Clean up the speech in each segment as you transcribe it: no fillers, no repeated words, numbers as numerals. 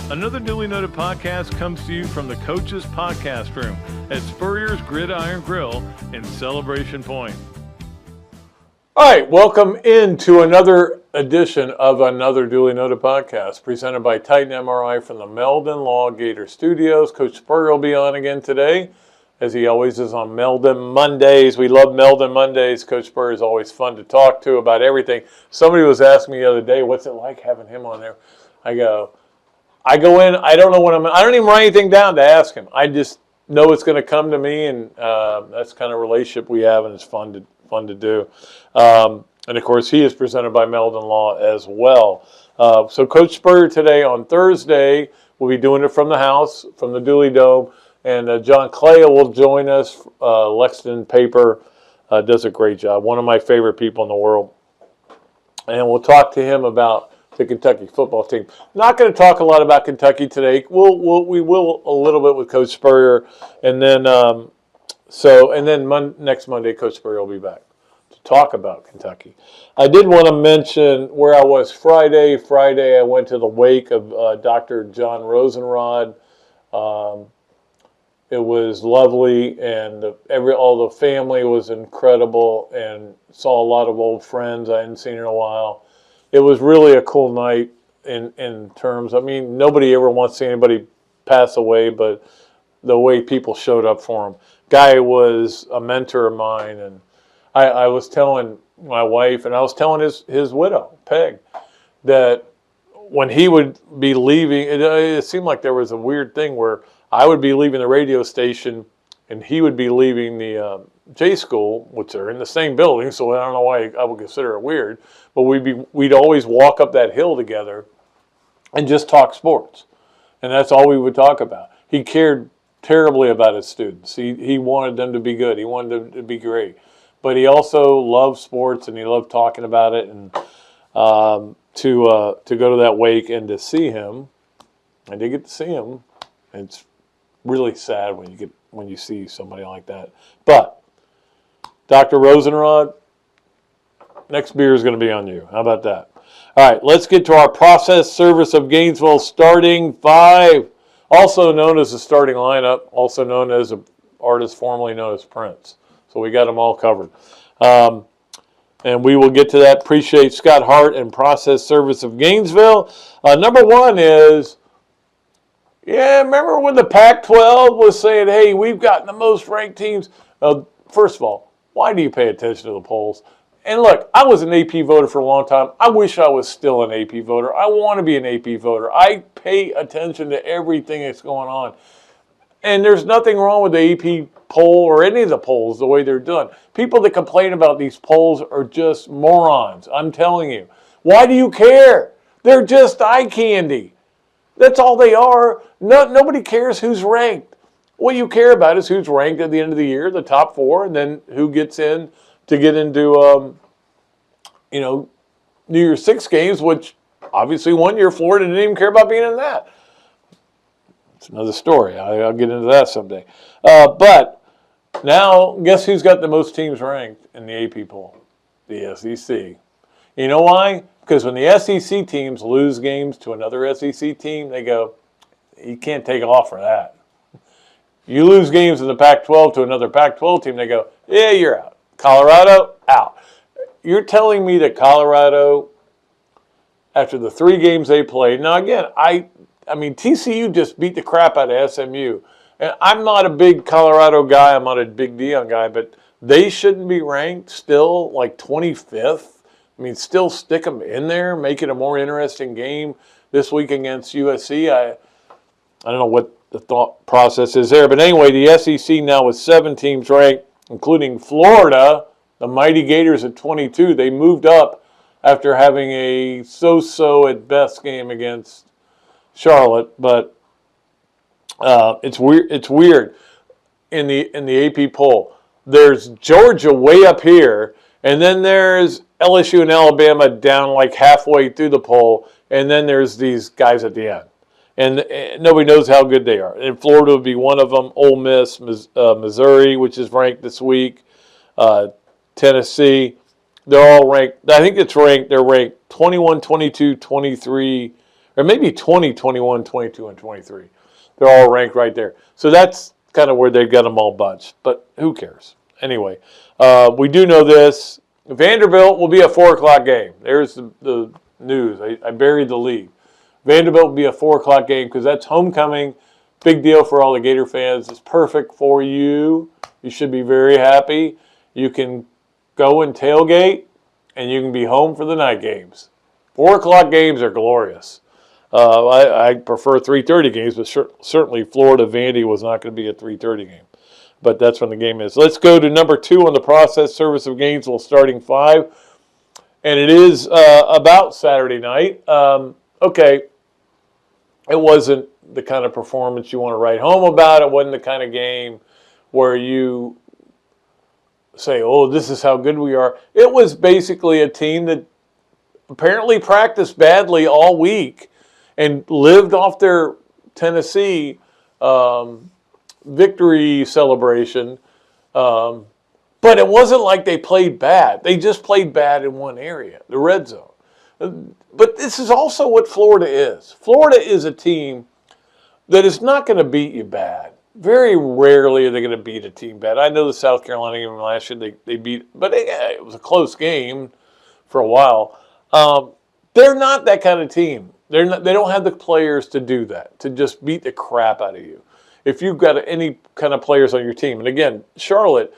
Another Duly Noted podcast comes to you from the Coach's Podcast Room at Spurrier's Gridiron Grill in Celebration Point. All right, welcome into another edition of another Duly Noted podcast presented by Titan MRI from the Meldon Law Gator Studios. Coach Spurrier will be on again today, as he always is on Meldon Mondays. We love Meldon Mondays. Coach Spurrier is always fun to talk to about everything. Somebody was asking me the other day, what's it like having him on there? I go in, I don't know I don't even write anything down to ask him. I just know it's going to come to me, and that's the kind of relationship we have, and it's fun to do. And of course, he is presented by Meldon Law as well. So Coach Spurrier today on Thursday will be doing it from the house, from the Dooley Dome, and John Clay will join us. Lexington Paper does a great job. One of my favorite people in the world. And we'll talk to him about the Kentucky football team. Not going to talk a lot about Kentucky today. We will a little bit with Coach Spurrier, and then next Monday Coach Spurrier will be back to talk about Kentucky. I did want to mention where I was Friday. Friday I went to the wake of Dr. John Rosenrod. It was lovely, and all the family was incredible, and saw a lot of old friends I hadn't seen in a while. It was really a cool night in terms, I mean, nobody ever wants to see anybody pass away, but the way people showed up for him. Guy was a mentor of mine, and I was telling my wife, and I was telling his widow, Peg, that when he would be leaving, it seemed like there was a weird thing where I would be leaving the radio station, and he would be leaving the J School, which are in the same building, so I don't know why I would consider it weird, but we'd always walk up that hill together and just talk sports, and that's all we would talk about. He cared terribly about his students. He wanted them to be good. He wanted them to be great, but he also loved sports, and he loved talking about it. And to go to that wake and to see him, I did get to see him. It's really sad when you see somebody like that. But Dr. Rosenrod, next beer is going to be on you. How about that? All right, let's get to our process service of Gainesville starting five, also known as the starting lineup, also known as an artist formerly known as Prince. So we got them all covered. And we will get to that. Appreciate Scott Hart and process service of Gainesville. Number one is, remember when the Pac-12 was saying, hey, we've gotten the most ranked teams? First of all, why do you pay attention to the polls? And look, I was an AP voter for a long time. I wish I was still an AP voter. I want to be an AP voter. I pay attention to everything that's going on. And there's nothing wrong with the AP poll or any of the polls the way they're done. People that complain about these polls are just morons. I'm telling you. Why do you care? They're just eye candy. That's all they are. Nobody cares who's ranked. What you care about is who's ranked at the end of the year, the top four, and then who gets in to get into, New Year's Six games, which obviously 1 year Florida didn't even care about being in that. It's another story. I'll get into that someday. But now, guess who's got the most teams ranked in the AP poll? The SEC. You know why? Because when the SEC teams lose games to another SEC team, they go, you can't take off for that. You lose games in the Pac-12 to another Pac-12 team, they go, yeah, you're out. Colorado, out. You're telling me that Colorado, after the 3 games they played, now again, I mean, TCU just beat the crap out of SMU. And I'm not a big Colorado guy, I'm not a big Deion guy, but they shouldn't be ranked still like 25th. I mean, still stick them in there, make it a more interesting game this week against USC. I don't know what the thought process is there. But anyway, the SEC now with 7 teams ranked, including Florida, the mighty Gators at 22. They moved up after having a so-so at best game against Charlotte. But it's weird in the AP poll. There's Georgia way up here, and then there's LSU and Alabama down like halfway through the poll, and then there's these guys at the end. And nobody knows how good they are. And Florida would be one of them. Ole Miss, Missouri, which is ranked this week, Tennessee. They're all ranked. I think it's ranked. They're ranked 21, 22, 23, or maybe 20, 21, 22, and 23. They're all ranked right there. So that's kind of where they've got them all bunched. But who cares? Anyway, we do know this. Vanderbilt will be a 4 o'clock game. There's the news. I buried the lead. Vanderbilt will be a 4 o'clock game because that's homecoming. Big deal for all the Gator fans. It's perfect for you. You should be very happy. You can go and tailgate, and you can be home for the night games. 4 o'clock games are glorious. I prefer 3:30 games, but certainly Florida-Vandy was not going to be a 3:30 game. But that's when the game is. Let's go to number 2 on the process, Service of Gainesville starting 5. And it is about Saturday night. Okay, it wasn't the kind of performance you want to write home about. It wasn't the kind of game where you say, oh, this is how good we are. It was basically a team that apparently practiced badly all week and lived off their Tennessee victory celebration. But it wasn't like they played bad. They just played bad in one area, the red zone. But this is also what Florida is. Florida is a team that is not going to beat you bad. Very rarely are they going to beat a team bad. I know the South Carolina game last year, they beat, but it was a close game for a while. They're not that kind of team. They don't have the players to do that, to just beat the crap out of you. If you've got any kind of players on your team, and again, Charlotte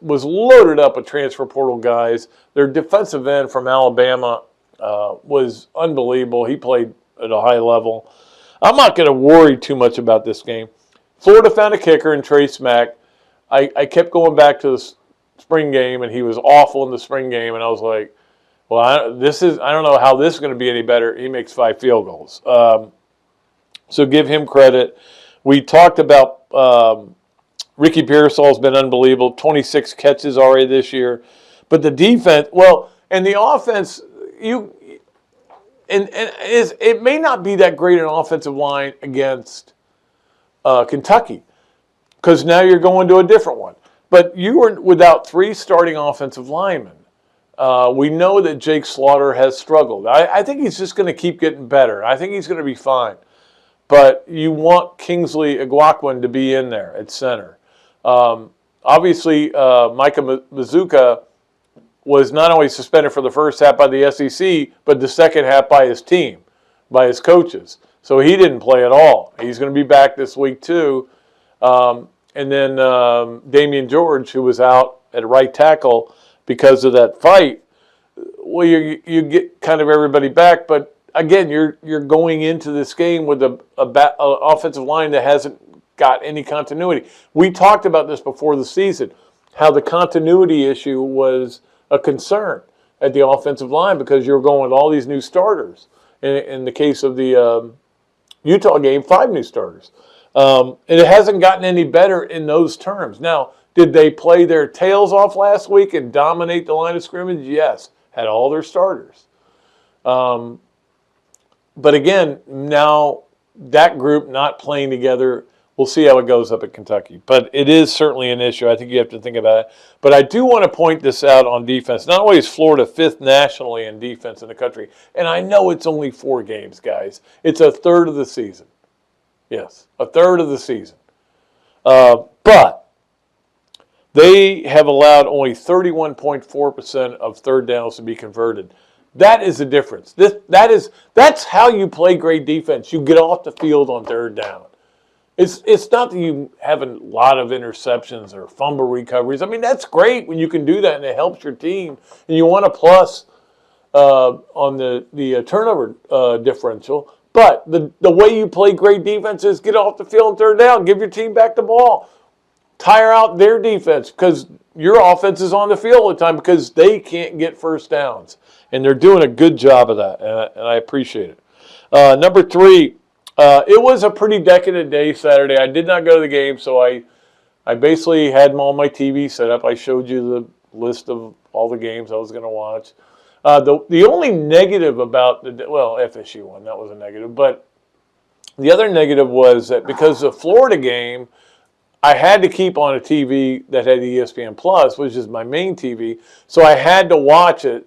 was loaded up with transfer portal guys. Their defensive end from Alabama was unbelievable. He played at a high level. I'm not going to worry too much about this game. Florida found a kicker in Trey Smack. I kept going back to the spring game, and he was awful in the spring game, and I was like, well, I don't know how this is going to be any better. He makes 5 field goals. So give him credit. We talked about Ricky Pearsall's been unbelievable, 26 catches already this year. But the defense, and the offense, it may not be that great an offensive line against Kentucky, because now you're going to a different one. But you were without 3 starting offensive linemen. We know that Jake Slaughter has struggled. I think he's just going to keep getting better. I think he's going to be fine. But you want Kingsley Eguaquin to be in there at center. Obviously, Micah Mazuka was not only suspended for the first half by the SEC, but the second half by his team, by his coaches. So he didn't play at all. He's going to be back this week too. And then Damian George, who was out at right tackle because of that fight. Well, you get kind of everybody back, but again, you're going into this game with a offensive line that hasn't got any continuity. We talked about this before the season, how the continuity issue was a concern at the offensive line because you're going with all these new starters. In the case of the Utah game, 5 new starters. And it hasn't gotten any better in those terms. Now, did they play their tails off last week and dominate the line of scrimmage? Yes, had all their starters. But again, now that group not playing together, we'll see how it goes up at Kentucky. But it is certainly an issue. I think you have to think about it. But I do want to point this out on defense. Not only is Florida 5th nationally in defense in the country, and I know it's only 4 games, guys. It's a third of the season. Yes, a third of the season. But they have allowed only 31.4% of third downs to be converted. That is the difference. That's how you play great defense. You get off the field on third down. It's not that you have a lot of interceptions or fumble recoveries. I mean, that's great when you can do that and it helps your team. And you want a plus on the turnover differential. But the way you play great defense is get off the field on third down, give your team back the ball, tire out their defense because your offense is on the field all the time because they can't get first downs. And they're doing a good job of that, and I appreciate it. Number 3, it was a pretty decadent day Saturday. I did not go to the game, so I basically had all my TV set up. I showed you the list of all the games I was going to watch. The only negative about FSU won, that was a negative. But the other negative was that because the Florida game, I had to keep on a TV that had ESPN Plus, which is my main TV. So I had to watch it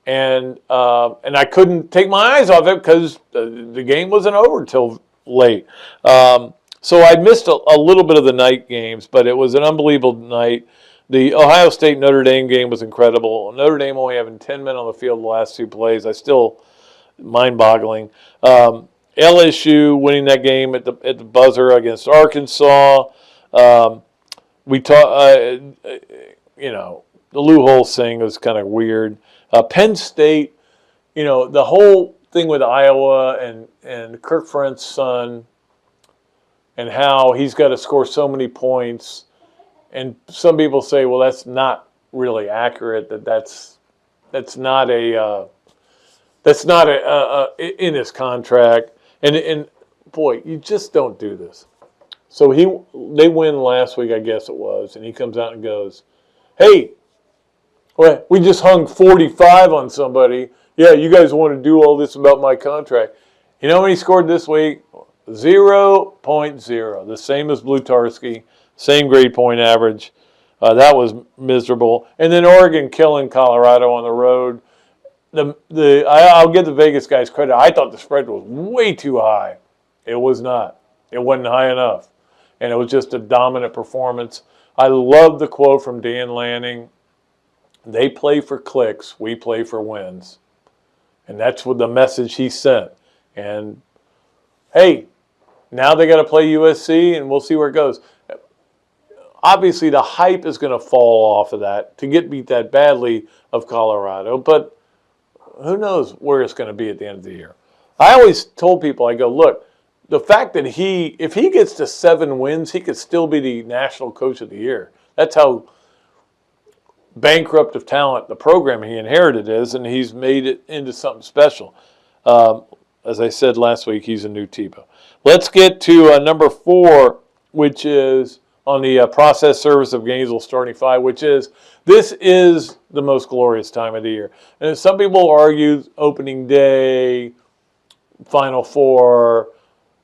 And I couldn't take my eyes off it because the game wasn't over till late. So I missed a little bit of the night games, but it was an unbelievable night. The Ohio State-Notre Dame game was incredible. Notre Dame only having 10 men on the field the last 2 plays. Mind-boggling. LSU winning that game at the buzzer against Arkansas. We talked, the Lou Holtz thing was kind of weird. Penn State, the whole thing with Iowa and Kirk Ferentz' son and how he's got to score so many points. And some people say, well, that's not really accurate, that's not in his contract. And boy, you just don't do this. So they win last week, I guess it was, and he comes out and goes, hey, we just hung 45 on somebody. Yeah, you guys want to do all this about my contract. You know when he scored this week? 0.0, the same as Blutarski, same grade point average. That was miserable. And then Oregon killing Colorado on the road. I'll give the Vegas guys credit. I thought the spread was way too high. It was not. It wasn't high enough. And it was just a dominant performance. I love the quote from Dan Lanning. They play for clicks. We play for wins. And that's what the message he sent. And, hey, now they got to play USC, and we'll see where it goes. Obviously, the hype is going to fall off of that to get beat that badly of Colorado. But who knows where it's going to be at the end of the year. I always told people, I go, look, the fact that if he gets to 7 wins, he could still be the national coach of the year. That's how bankrupt of talent the program he inherited is, and he's made it into something special. As I said last week, he's a new Tebow. Let's get to number 4, which is on the process service of Gainesville starting 5, this is the most glorious time of the year. And some people argue opening day, Final Four,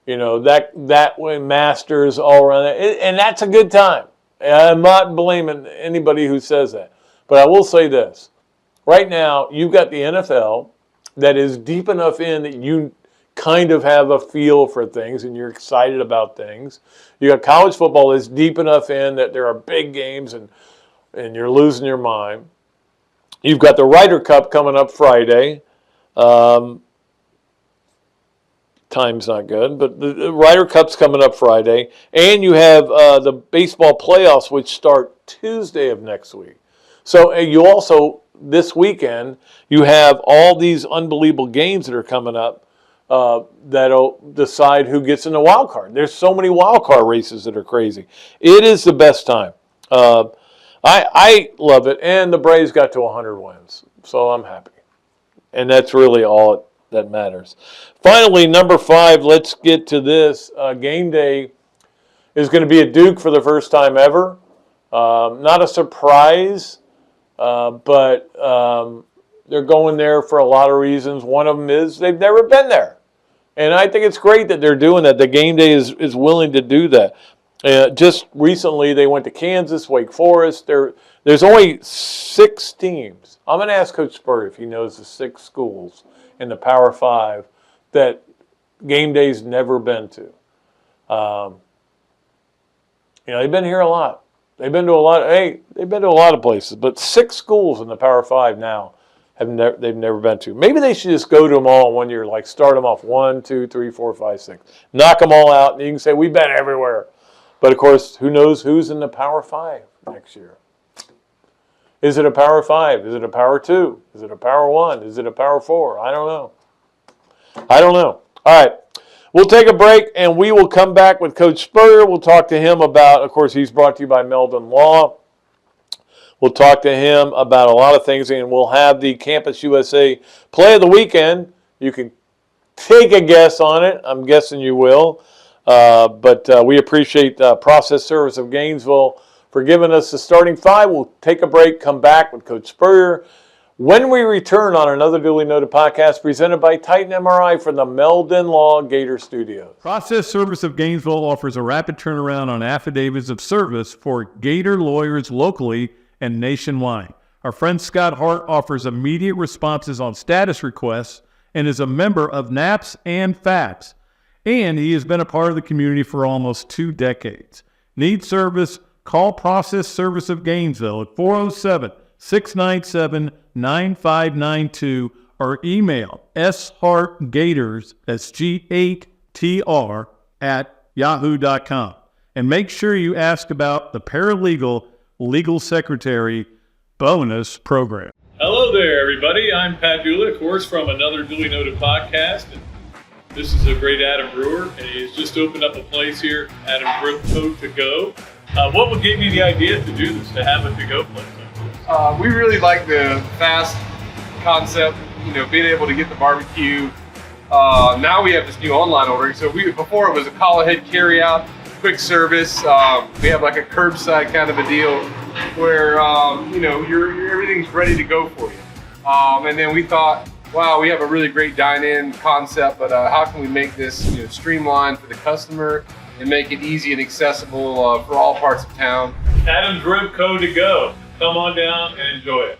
that way Masters all around that. And that's a good time. I'm not blaming anybody who says that. But I will say this. Right now, you've got the NFL that is deep enough in that you kind of have a feel for things and you're excited about things. You got college football that's deep enough in that there are big games and you're losing your mind. You've got the Ryder Cup coming up Friday. Time's not good, but the Ryder Cup's coming up Friday. And you have the baseball playoffs, which start Tuesday of next week. So you also, this weekend, you have all these unbelievable games that are coming up that'll decide who gets in the wild card. There's so many wild card races that are crazy. It is the best time. I love it, and the Braves got to 100 wins, so I'm happy. And that's really all that matters. Finally, number 5, let's get to this. Game Day is going to be at Duke for the first time ever. Not a surprise, but they're going there for a lot of reasons. One of them is they've never been there. And I think it's great that they're doing that. The Game Day is willing to do that. Just recently, they went to Kansas, Wake Forest. There's only 6 teams. I'm going to ask Coach Spurrier if he knows the 6 schools in the Power 5 that Game Day's never been to. They've been here a lot. They've been to a lot of places, but 6 schools in the Power 5 now they've never been to. Maybe they should just go to them all in one year, like start them off 1, 2, 3, 4, 5, 6. Knock them all out, and you can say, we've been everywhere. But, of course, who knows who's in the Power 5 next year? Is it a Power 5? Is it a Power 2? Is it a Power 1? Is it a Power 4? I don't know. All right. We'll take a break, and we will come back with Coach Spurrier. We'll talk to him about, of course, he's brought to you by Meldon Law. We'll talk to him about a lot of things, and we'll have the Campus USA Play of the Weekend. You can take a guess on it. I'm guessing you will. But we appreciate Process Service of Gainesville for giving us the starting 5. We'll take a break, come back with Coach Spurrier. When we return on another Dooley Noted podcast presented by Titan MRI from the Meldon Law Gator Studios. Process Service of Gainesville offers a rapid turnaround on affidavits of service for Gator lawyers locally and nationwide. Our friend Scott Hart offers immediate responses on status requests and is a member of NAPS and FAPS. And he has been a part of the community for almost 2 decades. Need service? Call Process Service of Gainesville at 407-697-9592 or email shartgators, that's G8TR, at yahoo.com. And make sure you ask about the Paralegal Legal Secretary Bonus Program. Hello there, everybody. I'm Pat Dooley, of course, from another Dooley Noted podcast. And this is a great Adam Brewer, and he's just opened up a place here, Adam Brewer To Go. What would give you the idea to do this, to have a to-go place like this? We really like the fast concept, being able to get the barbecue. Now we have this new online ordering. So before it was a call ahead carry out, quick service. We have like a curbside kind of a deal where everything's ready to go for you. And then we thought, wow, we have a really great dine-in concept, but how can we make this streamlined for the customer and make it easy and accessible for all parts of town? Adam's Rib Co. To Go. Come on down and enjoy it.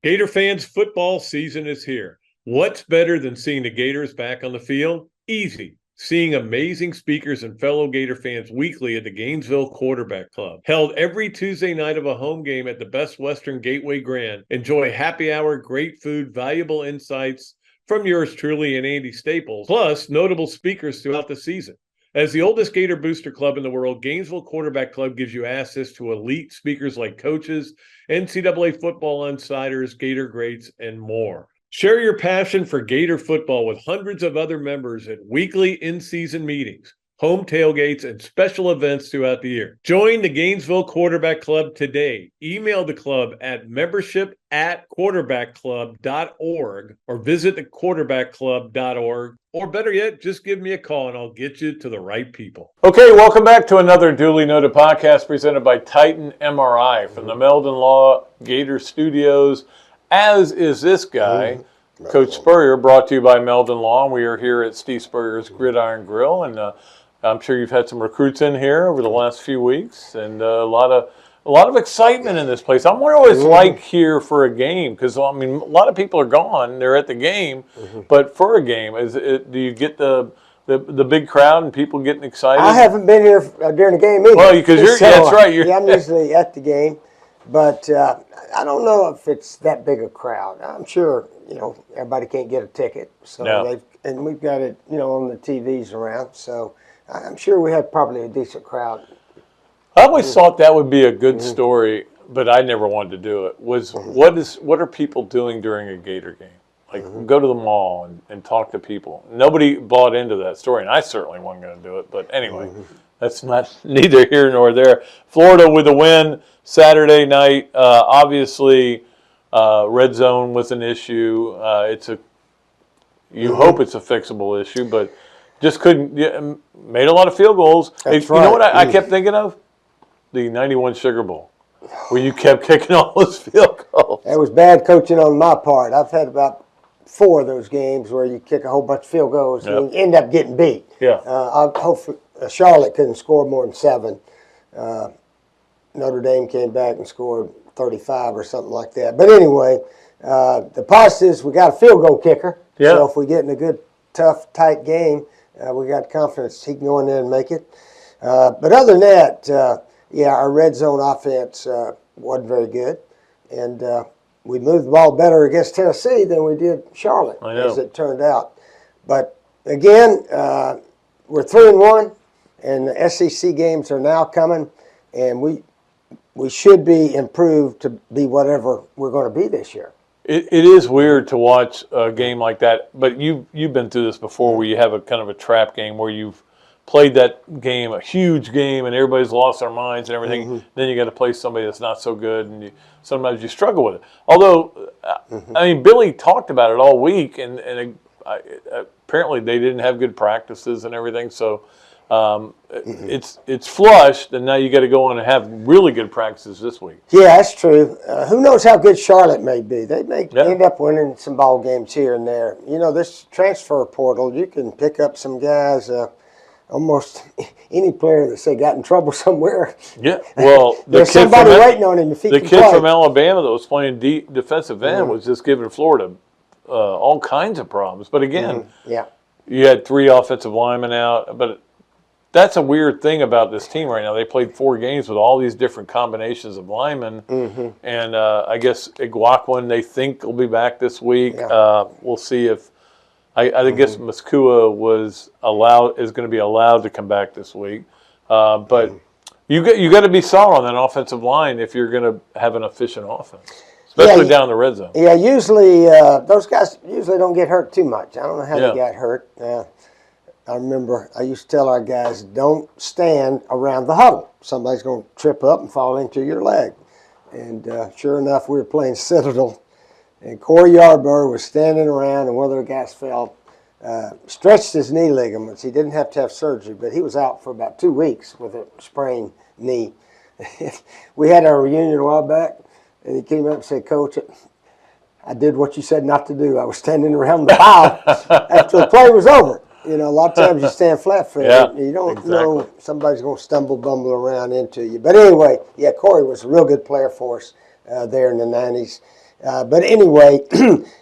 Gator fans, football season is here. What's better than seeing the Gators back on the field? Easy. Seeing amazing speakers and fellow Gator fans weekly at the Gainesville Quarterback Club. Held every Tuesday night of a home game at the Best Western Gateway Grand. Enjoy happy hour, great food, valuable insights from yours truly and Andy Staples, plus notable speakers throughout the season. As the oldest Gator booster club in the world, Gainesville Quarterback Club gives you access to elite speakers like coaches, NCAA football insiders, Gator greats, and more. Share your passion for Gator football with hundreds of other members at weekly in-season meetings, home tailgates, and special events throughout the year. Join the Gainesville Quarterback Club today. Email the club at membership@quarterbackclub.org or visit thequarterbackclub.org. Or better yet, just give me a call and I'll get you to the right people. Okay, welcome back to another Duly Noted podcast presented by Titan MRI from the Meldon Law Gator Studios. As is this guy, Coach Spurrier, brought to you by Meldon Law. And we are here at Steve Spurrier's Gridiron Grill, and I'm sure you've had some recruits in here over the last few weeks, and a lot of excitement in this place. I'm always like here for a game because a lot of people are gone; they're at the game, but for a game, do you get the big crowd and people getting excited? I haven't been here during the game either. Well, because that's right. I'm usually at the game. But I don't know if it's that big a crowd. I'm sure, everybody can't get a ticket. So and we've got it, on the TVs around. So I'm sure we have probably a decent crowd. I always thought that would be a good story, but I never wanted to do it. What are people doing during a Gator game? Like go to the mall and talk to people. Nobody bought into that story, and I certainly wasn't going to do it. But anyway. That's neither here nor there. Florida with a win Saturday night. Obviously, red zone was an issue. You hope it's a fixable issue, but just couldn't. Made a lot of field goals. That's right. You know what I kept thinking of? The 91 Sugar Bowl, where you kept kicking all those field goals. That was bad coaching on my part. I've had about 4 of those games where you kick a whole bunch of field goals and you end up getting beat. Yeah. Hopefully, Charlotte couldn't score more than 7. Notre Dame came back and scored 35 or something like that. But anyway, the positives, we got a field goal kicker. Yeah. So if we get in a good, tough, tight game, we got confidence he can go in there and make it. But other than that, our red zone offense wasn't very good. And we moved the ball better against Tennessee than we did Charlotte, as it turned out. But again, we're 3-1, and the SEC games are now coming, and we should be improved to be whatever we're going to be this year. It is weird to watch a game like that, but you've been through this before, where you have a kind of a trap game where you've played that game, a huge game, and everybody's lost their minds and everything. Then you got to play somebody that's not so good, and sometimes you struggle with it. Although, Billy talked about it all week, and apparently they didn't have good practices and everything. So it's flushed, and now you got to go on and have really good practices this week. Yeah, that's true. Who knows how good Charlotte may be? They may end up winning some ball games here and there. This transfer portal, you can pick up some guys. almost any player that say got in trouble somewhere. Yeah, well, there's somebody waiting on him if he the can kid play. from Alabama that was playing defensive end was just giving Florida all kinds of problems. But again, Yeah. you had 3 offensive linemen out. But that's a weird thing about this team right now. They played 4 games with all these different combinations of linemen. And I guess Iguaquin, they think will be back this week. Yeah. We'll see if I guess Muskua is going to be allowed to come back this week. But you got to be solid on that offensive line if you're going to have an efficient offense, especially down in the red zone. Yeah, usually those guys usually don't get hurt too much. I don't know how they got hurt. I remember I used to tell our guys, don't stand around the huddle. Somebody's going to trip up and fall into your leg. And sure enough, we were playing Citadel, and Corey Yarborough was standing around, and one of the guys fell, stretched his knee ligaments. He didn't have to have surgery, but he was out for about 2 weeks with a sprained knee. We had our reunion a while back, and he came up and said, Coach, I did what you said not to do. I was standing around the pile after the play was over. You know, a lot of times you stand flat-footed. Yeah, you don't know somebody's going to bumble around into you. But anyway, yeah, Corey was a real good player for us there in the 90s. But anyway,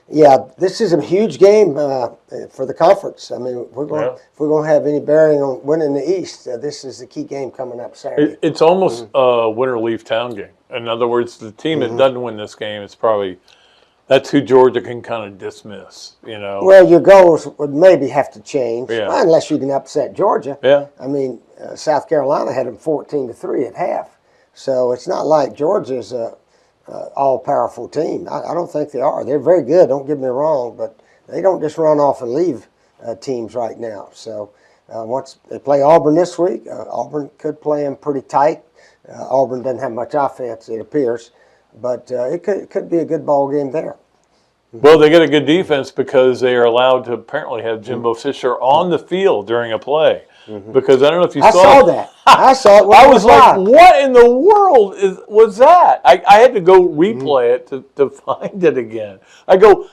yeah, this is a huge game for the conference. I mean, if we're going to have any bearing on winning the East, this is the key game coming up Saturday. It's almost a win or leave town game. In other words, the team that doesn't win this game, it's probably that's who Georgia can kind of dismiss. You know. Well, your goals would maybe have to change, Yeah. unless you can upset Georgia. Yeah. I mean, South Carolina had them 14-3 at half, so it's not like Georgia's a all-powerful team. I don't think they are. They're very good. Don't get me wrong, but they don't just run off and leave teams right now. So once they play Auburn this week, Auburn could play them pretty tight. Auburn doesn't have much offense, it appears, but it could be a good ball game there. Well, they get a good defense because they are allowed to apparently have Jimbo Fisher on the field during a play. Because I don't know if you I saw that. I saw it. I was like, what in the world was that? I had to go replay it to find it again. I go,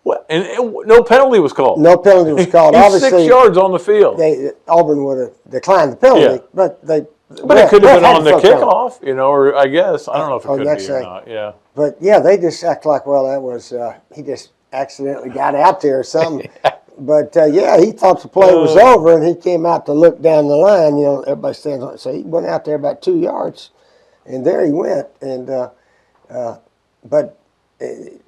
what? And no penalty was called. No penalty was called. He's Obviously, 6 yards on the field. Auburn would have declined the penalty, but it could have been on the kickoff, you know, or I guess. I don't know if it could be or not. Yeah. But, yeah, they just act like, well, that was he just accidentally got out there or something. But, yeah, he thought the play was over, and he came out to look down the line. You know, everybody stands on it. So he went out there about 2 yards, and there he went. And but he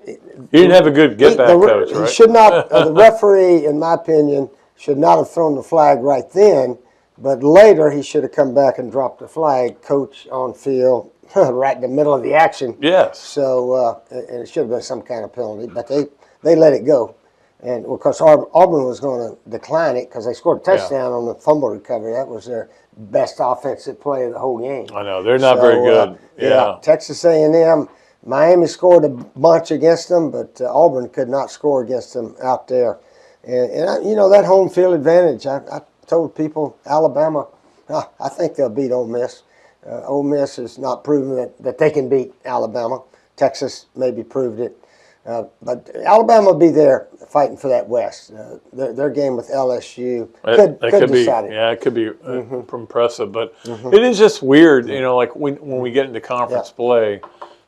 didn't have a good get-back coach, right? He should not. The referee, in my opinion, should not have thrown the flag right then. But later, he should have come back and dropped the flag. Coach on field, right in the middle of the action. Yes. So, and it should have been some kind of penalty, but they let it go. And, of course, Auburn was going to decline it because they scored a touchdown on the fumble recovery. That was their best offensive play of the whole game. I know. They're not very good. Yeah. Texas A&M, Miami scored a bunch against them, but Auburn could not score against them out there. And you know, that home field advantage, I told people, Alabama, I think they'll beat Ole Miss. Ole Miss has not proven that they can beat Alabama. Texas maybe proved it. But Alabama will be there fighting for that West. Their game with LSU could decide it. Yeah, it could be impressive. But it is just weird, you know, like when we get into conference play,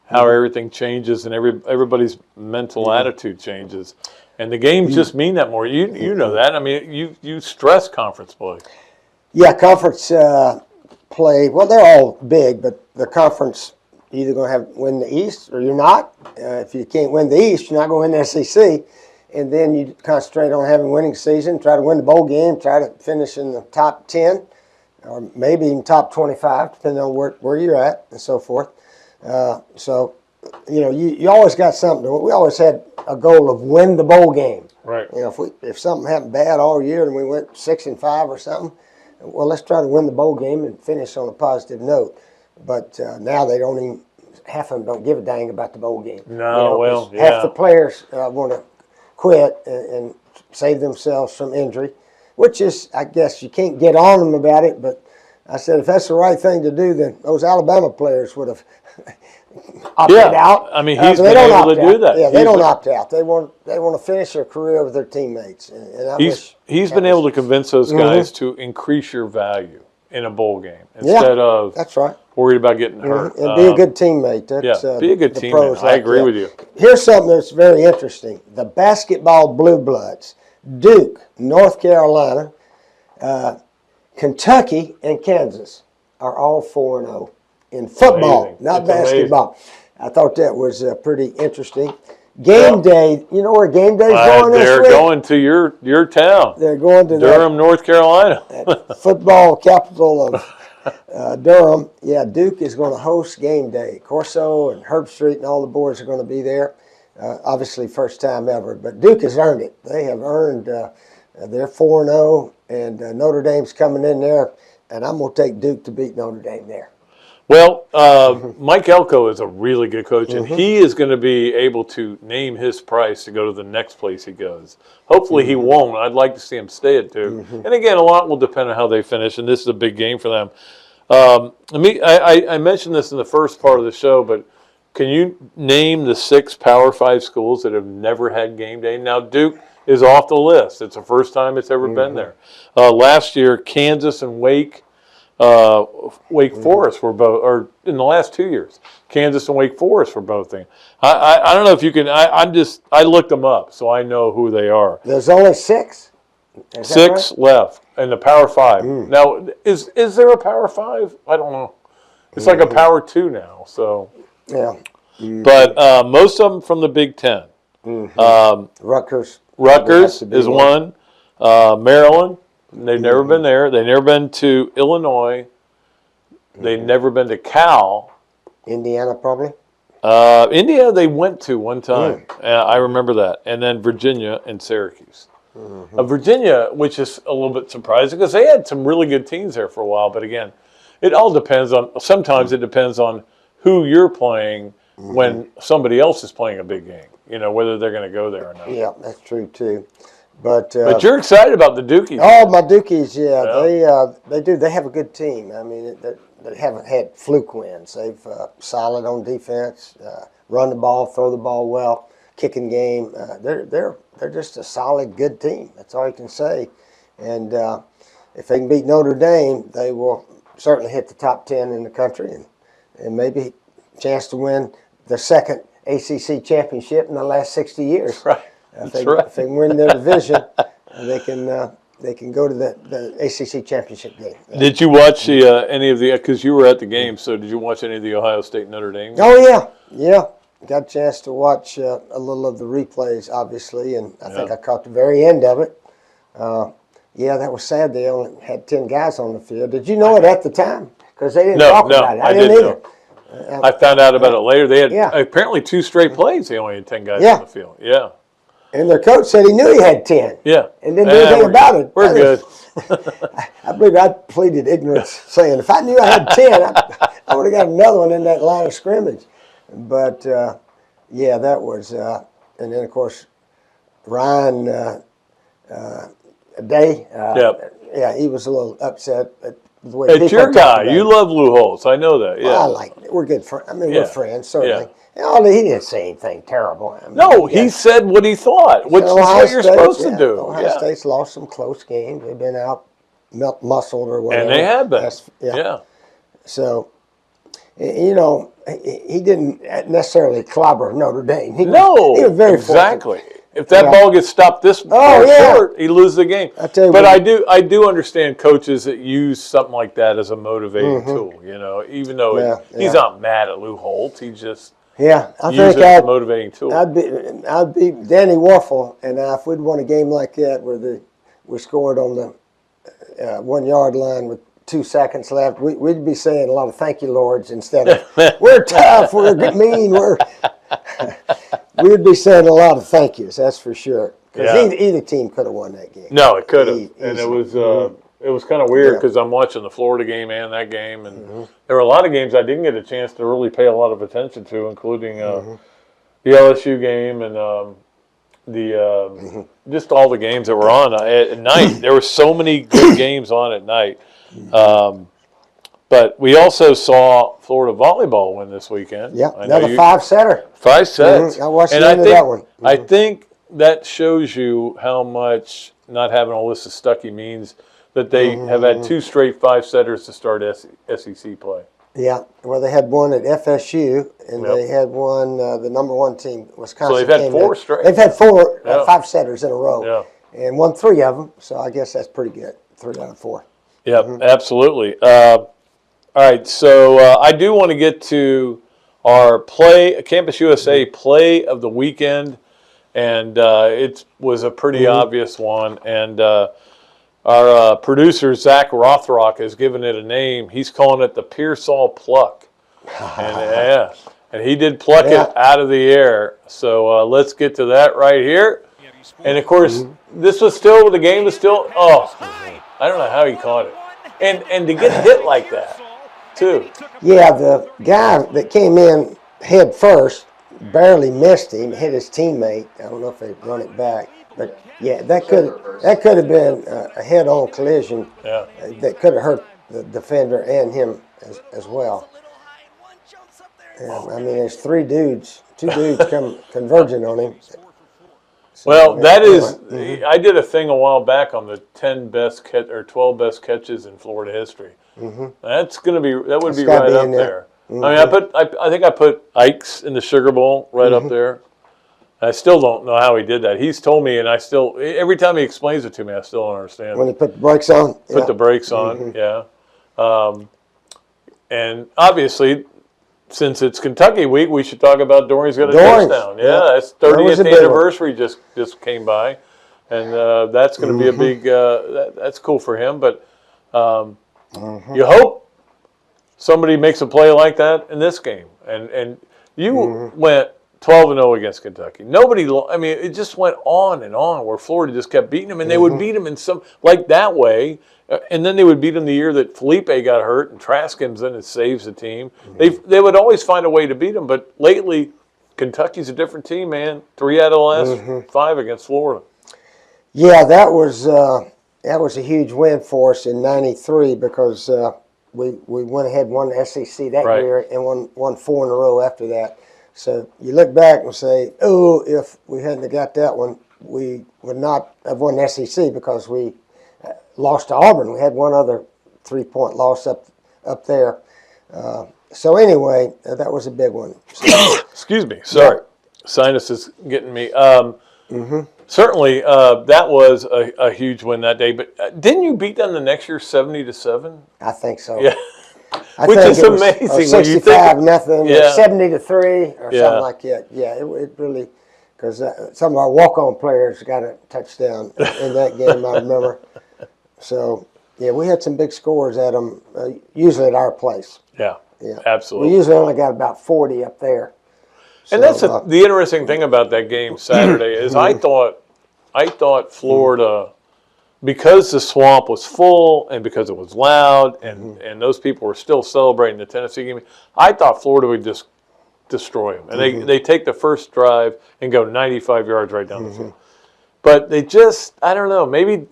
how everything changes and everybody's mental attitude changes. And the games just mean that more. You know that. I mean, you stress conference play. Yeah, conference play. Well, they're all big, but the conference, you're either going to win the East or you're not. If you can't win the East, you're not going to win the SEC. And then you concentrate on having a winning season, try to win the bowl game, try to finish in the top 10 or maybe even top 25, depending on where you're at and so forth. So, you know, you always got something. We always had a goal of win the bowl game. Right. You know, if something happened bad all year and we went 6-5 or something, well, let's try to win the bowl game and finish on a positive note. But now they don't even, half of them don't give a dang about the bowl game. No, half the players want to quit and save themselves from injury, which is, I guess, you can't get on them about it. But I said, if that's the right thing to do, then those Alabama players would have opted Yeah. out. I mean, he's they been don't able opt to do out. that. Yeah, they don't opt out. They want to finish their career with their teammates. And I wish He's that been was- able to convince those guys to increase your value in a bowl game Yeah, instead of that's right. worried about getting hurt. And be a good teammate. That's, Yeah, be a good the teammate. pros I like agree that. with you. Here's something that's very interesting. The basketball Blue Bloods, Duke, North Carolina, Kentucky, and Kansas are all 4-0 in football, Amazing. not It's basketball. I thought that was pretty interesting. Game day, you know where game day's going this They're week? going to your town, They're going to Durham, North Carolina. that football capital of Durham. Yeah, Duke is going to host game day. Corso and Herb Street and all the boys are going to be there. Obviously, first time ever, but Duke has earned it. They have earned. They're 4-0, and Notre Dame's coming in there, and I'm going to take Duke to beat Notre Dame there. Well, Mike Elko is a really good coach, and he is going to be able to name his price to go to the next place he goes. Hopefully he won't. I'd like to see him stay at Duke. And again, a lot will depend on how they finish, and this is a big game for them. I mentioned this in the first part of the show, but can you name the 6 Power 5 schools that have never had game day? Now, Duke is off the list. It's the first time it's ever been there. Last year, Kansas and Wake Forest were both, or in the last 2 years, Kansas and Wake Forest were both there. I don't know if you can. I looked them up, so I know who they are. There's only 6. Is that 6 right? left in the Power 5. Now, is there a Power 5? I don't know. It's like a Power 2 now. So, Yeah. but most of them from the Big Ten. Rutgers. Rutgers is one. Maryland. They've never been there. They've never been to Illinois. They've never been to Cal. Indiana, probably. Indiana, they went to one time. I remember that. And then Virginia and Syracuse. Virginia, which is a little bit surprising because they had some really good teams there for a while. But again, it all depends on, sometimes it depends on who you're playing when somebody else is playing a big game, whether they're going to go there or not. Yeah, that's true, too. But you're excited about the Dukies. Oh, my Dukies, they do. They have a good team. I mean, they haven't had fluke wins. They've solid on defense, run the ball, throw the ball well, kicking game. They're just a solid, good team. That's all you can say. And if they can beat Notre Dame, they will certainly hit the top 10 in the country and maybe a chance to win the second ACC championship in the last 60 years. Right. If they win their division, they can go to the ACC championship game. Did you watch any of the? Because you were at the game, so did you watch any of the Ohio State Notre Dame? Oh yeah. Got a chance to watch a little of the replays, obviously, and I think I caught the very end of it. That was sad. They only had 10 guys on the field. Did you know it at the time? Because they didn't talk about it. I didn't either. I found out about it later. They had apparently 2 straight plays. They only had 10 guys on the field. Yeah. And their coach said he knew he had 10. Yeah. And didn't do anything about it. We're good. I believe I pleaded ignorance, saying if I knew I had 10, I would have got another one in that line of scrimmage. But, that was, and then, of course, Ryan Day, he was a little upset at the way It's your guy. You love Lou Holtz. I know that. Yeah. Well, I like it. We're good friends. I mean, we're friends, certainly. Yeah. He didn't say anything terrible. I mean, No, he said what he thought, which is what you're supposed to do. Ohio State's lost some close games. They've been out muscled or whatever. And they have been. Yeah. So, he didn't necessarily clobber Notre Dame. He was very exactly. fortunate. If that ball gets stopped this short, he loses the game. But I do understand coaches that use something like that as a motivating tool. Even though he's not mad at Lou Holtz, he just I uses think it as a motivating tool. I'd be Danny Warfel, and if we'd won a game like that where we scored on the 1 yard line with 2 seconds left, we'd be saying a lot of thank you, Lords, instead of we're tough, we're mean, we'd be saying a lot of thank yous, that's for sure. Because either team could have won that game. No, it could have. And it was kind of weird because I'm watching the Florida game and that game, and there were a lot of games I didn't get a chance to really pay a lot of attention to, including the LSU game and just all the games that were on at night. There were so many good games on at night. But we also saw Florida volleyball win this weekend. Yeah, I know another 5-setter. 5 sets. I watched and the end of that one. I think that shows you how much not having Alyssa Stuckey means that they have had 2 straight 5-setters to start SEC play. Yeah, well, they had one at FSU, and they had one, the number 1 team, Wisconsin. So they've had 4 straight. They've had 4 5-setters in a row. Yeah. And won 3 of them, so I guess that's pretty good. 3 out of 4. Yep, absolutely. All right, so I do want to get to our Campus USA play of the weekend, and it was a pretty obvious one. And our producer, Zach Rothrock, has given it a name. He's calling it the Pearsall Pluck. And he did pluck it out of the air. So let's get to that right here. And, of course, the game was still, I don't know how he caught it. And to get hit like that, too. Yeah, the guy that came in head first barely missed him, hit his teammate. I don't know if they run it back. But, yeah, that could have been a head-on collision that could have hurt the defender and him as well. And, I mean, there's 2 dudes converging on him. So, well, that is, I did a thing a while back on the 10 best 12 best catches in Florida history. That would be right up there. I mean, I think I put Ike's in the Sugar Bowl right up there. I still don't know how he did that. He's told me, and every time he explains it to me, I still don't understand. When he put the brakes on? Put the brakes on, and obviously, since it's Kentucky week, we should talk about Doring's got a touchdown. Yeah, that's 30th anniversary just came by, and that's going to be a big. That's cool for him, but you hope somebody makes a play like that in this game, and you went 12-0 against Kentucky. It just went on and on where Florida just kept beating them, and they would beat them in some like that way. And then they would beat them the year that Felipe got hurt and Trask comes in and saves the team. They would always find a way to beat them, but lately Kentucky's a different team, man. 3 out of the last 5 against Florida. Yeah, that was a huge win for us in '93 because we went ahead and won the SEC that year and won 4 in a row after that. So you look back and say, if we hadn't have got that one, we would not have won the SEC because we lost to Auburn. We had one other 3-point loss up there. So anyway, that was a big one. So, excuse me. Sorry. Sinus is getting me. Certainly, that was a huge win that day. But didn't you beat them the next year 70-7? I think so. Yeah. Which is amazing. 65-0, 70-3 or something like that. Yeah, it really, because some of our walk-on players got a touchdown in that game, I remember. So, yeah, we had some big scores at them, usually at our place. Yeah, absolutely. We usually only got about 40 up there. So, and that's the interesting thing about that game Saturday is I thought Florida, because the swamp was full and because it was loud and those people were still celebrating the Tennessee game, I thought Florida would just destroy them. And they take the first drive and go 95 yards right down the field. But they just, I don't know, maybe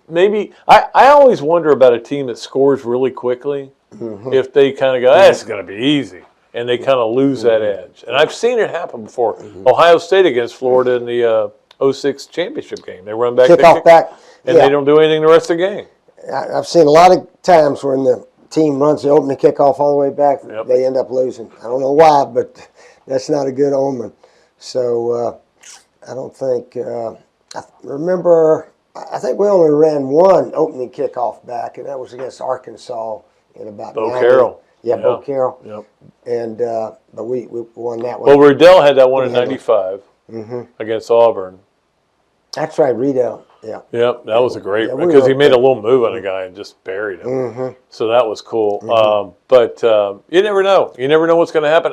I always wonder about a team that scores really quickly if they kind of go, it's going to be easy. And they kind of lose that edge. And I've seen it happen before. Ohio State against Florida in the 06 championship game. They run back. Kickoff back. And they don't do anything the rest of the game. I've seen a lot of times when the team runs the opening kickoff all the way back, they end up losing. I don't know why, but that's not a good omen. So I don't think I think we only ran one opening kickoff back, and that was against Arkansas in about Bo Carroll. Yeah, Bo Carroll. Yep. And but we won that one. Well, Riddell had that one in '95 against Auburn. That's right, Riddell. Yeah. Yep, that was a great one because he made a little move on a guy and just buried him. So that was cool. But you never know. You never know what's going to happen.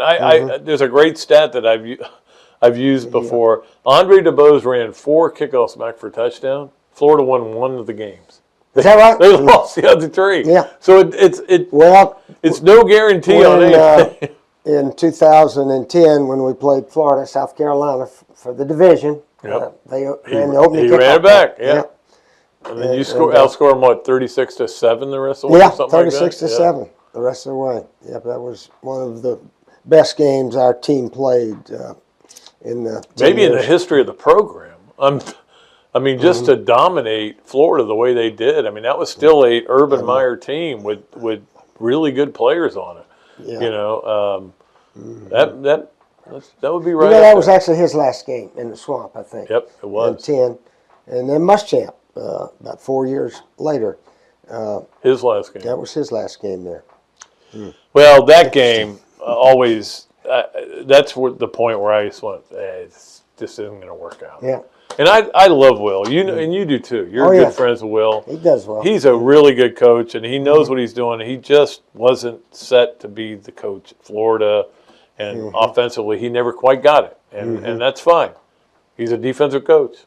There's a great stat that I've used before. Andre DeBose ran 4 kickoffs back for a touchdown. Florida won 1 of the games. Is that right? They lost the other 3. Yeah. So it's no guarantee on anything. In 2010, when we played Florida, South Carolina for the division, they ran the opening kickoff. He ran it back. And then you outscored them, 36-7 the rest of the way? Yeah, 36-7. the rest of the way. Yep, that was one of the best games our team played in the 10 maybe in the years. history of the program. I mean, just to dominate Florida the way they did. I mean, that was still a Urban Meyer team with really good players on it. Yeah. You know, that would be right. You know, up that was there. actually his last game in the Swamp, I think. Yep, it was. In 10. And then Muschamp, about 4 years later. His last game. That was his last game there. Well, that game always. That's the point where I just went, this isn't going to work out. Yeah. And I love Will. You know, and you do too. You're good friends with Will. He does well. He's a really good coach, and he knows what he's doing. He just wasn't set to be the coach at Florida, and offensively, he never quite got it, and that's fine. He's a defensive coach,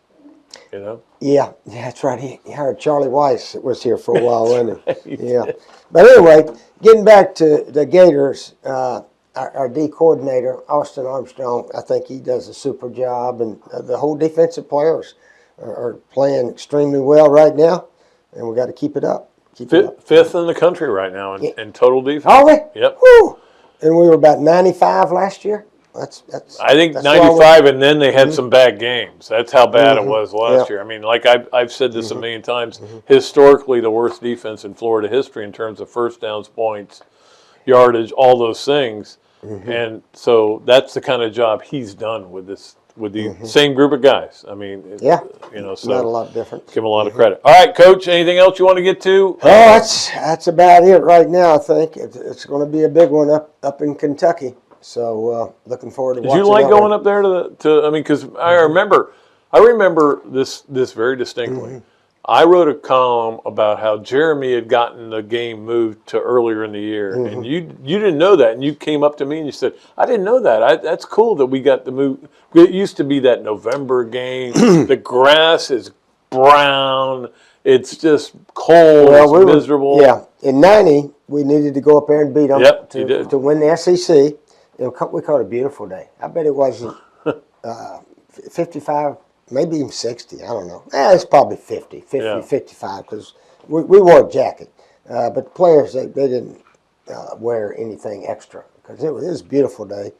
you know. Yeah, that's right. He hired Charlie Weiss. Was here for a while, wasn't he? Yeah. But anyway, getting back to the Gators, our D coordinator, Austin Armstrong, I think he does a super job, and the whole defensive players are playing extremely well right now, and we got to keep it up. Fifth in the country right now in total defense. Are we? Yep. Woo! And we were about 95 last year. That's. I think that's 95, and then they had some bad games. That's how bad it was last year. I mean, like I've said this a million times, historically the worst defense in Florida history in terms of first downs, points, yardage, all those things. And so that's the kind of job he's done with the same group of guys. I mean, you know, so not a lot different. give him a lot of credit. All right, Coach, anything else you want to get to? Oh, that's about it right now. I think it's going to be a big one up in Kentucky. So looking forward to Did watching you like that going one. up there to I mean, because I remember this very distinctly. I wrote a column about how Jeremy had gotten the game moved to earlier in the year, and you didn't know that, and you came up to me and you said, "I didn't know that. That's cool that we got the move." It used to be that November game. The grass is brown. It's just cold. Well, it's miserable. In '90, we needed to go up there and beat them Yep, you did. to win the SEC. We called it a beautiful day. I bet it wasn't 55. Maybe even 60, I don't know. It's probably 50, 55, because we wore a jacket. But the players, they didn't wear anything extra, because it was a beautiful day.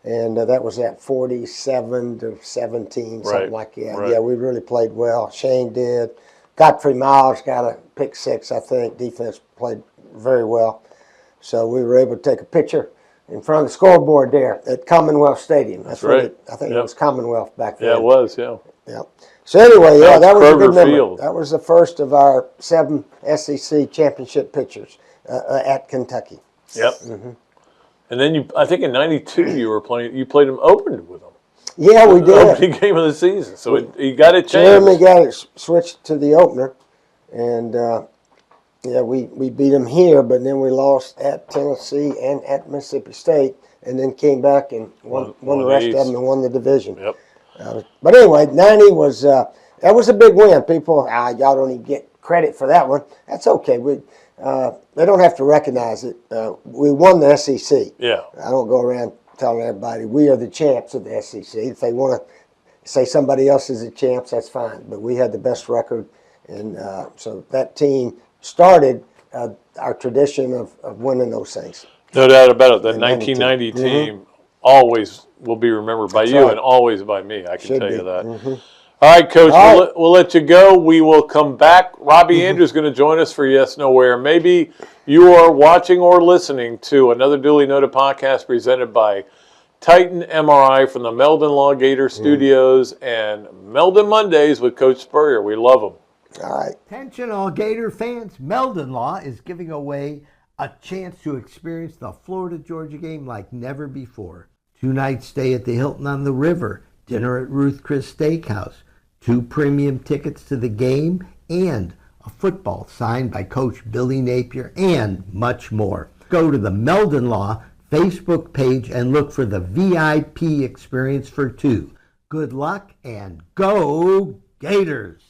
And that was at 47 to 17, something like that. Right. Yeah, we really played well. Shane did. Godfrey Miles got a pick six, I think. Defense played very well. So we were able to take a picture in front of the scoreboard there at Commonwealth Stadium. That's right. I think it was Commonwealth back then. Yeah, it was. Yeah. Yeah. So anyway, that was a good Kroger memory. Field. That was the first of our 7 SEC championship pictures at Kentucky. Yep. And then I think in '92 you played them opened with them. Yeah, we The did. opening game of the season. So he got it changed. Jeremy got it switched to the opener, and we beat them here, but then we lost at Tennessee and at Mississippi State, and then came back and won the rest of them and won the division. Yep. But anyway, 90 was that was a big win. People, y'all don't even get credit for that one. That's okay. They don't have to recognize it. We won the SEC. Yeah. I don't go around telling everybody we are the champs of the SEC. If they want to say somebody else is the champs, that's fine. But we had the best record, and so that team started our tradition of winning those things. No doubt about it. The 1990 team always will be remembered by you and always by me. I can tell you that. All right, Coach, we'll let you go. We will come back. Robbie Andrew is going to join us for Yes, Nowhere. Maybe you are watching or listening to another Dooley Noted podcast presented by Titan MRI from the Meldon Law Gator Studios and Meldon Mondays with Coach Spurrier. We love them. All right. Attention all Gator fans, Meldon Law is giving away a chance to experience the Florida-Georgia game like never before. 2-night stay at the Hilton on the River, dinner at Ruth Chris Steakhouse, 2 premium tickets to the game, and a football signed by Coach Billy Napier, and much more. Go to the Meldon Law Facebook page and look for the VIP experience for 2. Good luck and go Gators!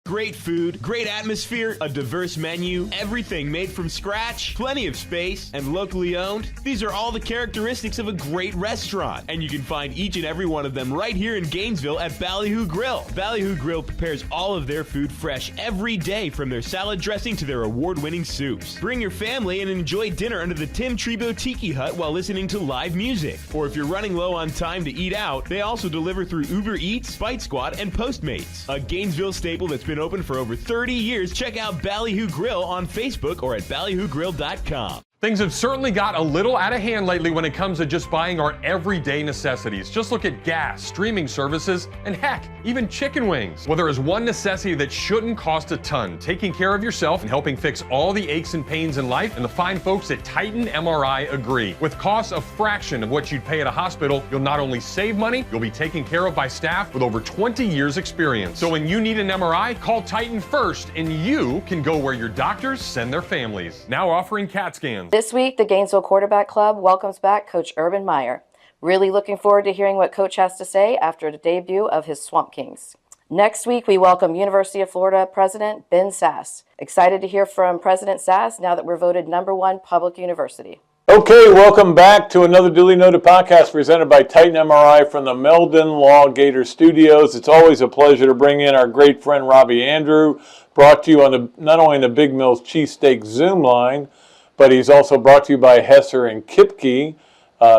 Great food, great atmosphere, a diverse menu, everything made from scratch, plenty of space, and locally owned. These are all the characteristics of a great restaurant, and you can find each and every one of them right here in Gainesville at Ballyhoo Grill. Ballyhoo Grill prepares all of their food fresh every day, from their salad dressing to their award-winning soups. Bring your family and enjoy dinner under the Tim Tebow Tiki Hut while listening to live music. Or if you're running low on time to eat out, they also deliver through Uber Eats, Bite Squad, and Postmates. A Gainesville staple that's been open for over 30 years. Check out Ballyhoo Grill on Facebook or at ballyhoogrill.com. Things have certainly got a little out of hand lately when it comes to just buying our everyday necessities. Just look at gas, streaming services, and heck, even chicken wings. Well, there is one necessity that shouldn't cost a ton: taking care of yourself and helping fix all the aches and pains in life, and the fine folks at Titan MRI agree. With costs a fraction of what you'd pay at a hospital, you'll not only save money, you'll be taken care of by staff with over 20 years experience. So when you need an MRI, call Titan first, and you can go where your doctors send their families. Now offering CAT scans. This week, the Gainesville Quarterback Club welcomes back Coach Urban Meyer. Really looking forward to hearing what Coach has to say after the debut of his Swamp Kings. Next week, we welcome University of Florida President Ben Sass. Excited to hear from President Sass now that we're voted #1 public university. Okay, welcome back to another Duly Noted podcast presented by Titan MRI from the Meldon Law Gator Studios. It's always a pleasure to bring in our great friend Robbie Andrew, brought to you on not only the Big Mills Cheesesteaks Zoom line, but he's also brought to you by Hesser and Kipke.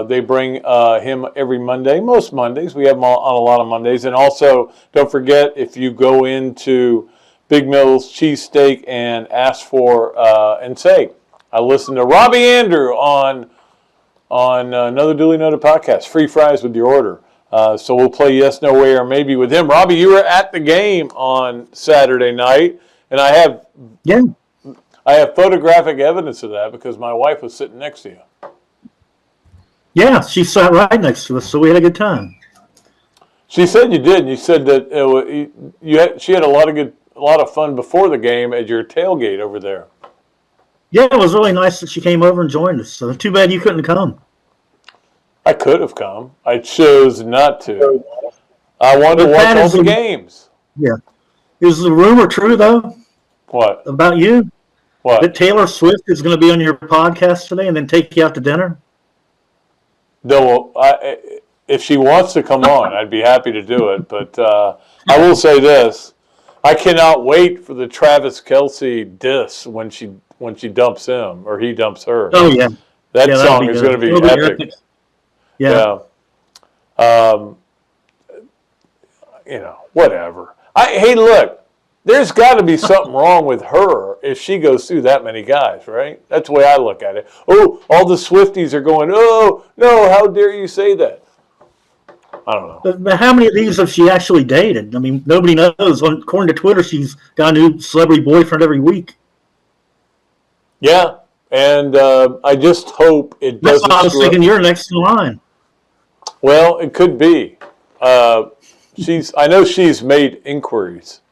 They bring him every Monday, most Mondays. We have him on a lot of Mondays. And also, don't forget, if you go into Big Mills Cheesesteak and ask for, and say, I listened to Robbie Andrew on another Duly Noted podcast, free fries with your order. So we'll play Yes, No Way, or Maybe with him. Robbie, you were at the game on Saturday night, and I have photographic evidence of that because my wife was sitting next to you. Yeah, she sat right next to us, so we had a good time. She said you did, and you said that she had a lot of fun before the game at your tailgate over there. Yeah, it was really nice that she came over and joined us. So too bad you couldn't come. I could have come. I chose not to. I wanted to watch all the games. Yeah. Is the rumor true, though? What? About you? What? That Taylor Swift is going to be on your podcast today and then take you out to dinner? No, if she wants to come on, I'd be happy to do it. But I will say this. I cannot wait for the Travis Kelce diss when she dumps him or he dumps her. Oh, yeah. That song is going to be epic. Yeah. Whatever. Hey, look. There's got to be something wrong with her if she goes through that many guys, right? That's the way I look at it. Oh, all the Swifties are going, oh, no, how dare you say that? I don't know. But how many of these have she actually dated? I mean, nobody knows. According to Twitter, she's got a new celebrity boyfriend every week. Yeah, and I just hope it doesn't. That's why I was thinking you're next in line. Well, it could be. I know she's made inquiries.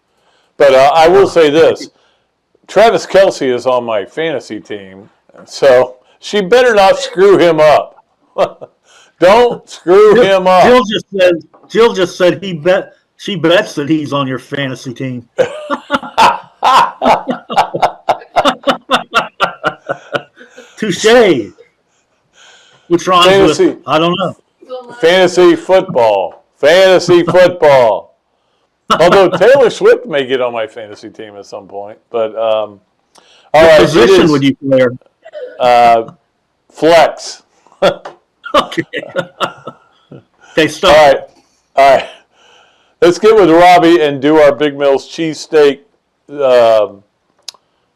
But I will say this. Travis Kelce is on my fantasy team, so she better not screw him up. Don't screw him up. Jill just said she bets that he's on your fantasy team. Touche. Which rhymes with, I don't know. Fantasy football. Fantasy football. Although Taylor Swift may get on my fantasy team at some point. But all right, position would you play her? Flex. Okay. Okay, stop. All right. Let's get with Robbie and do our Big Mills cheesesteak.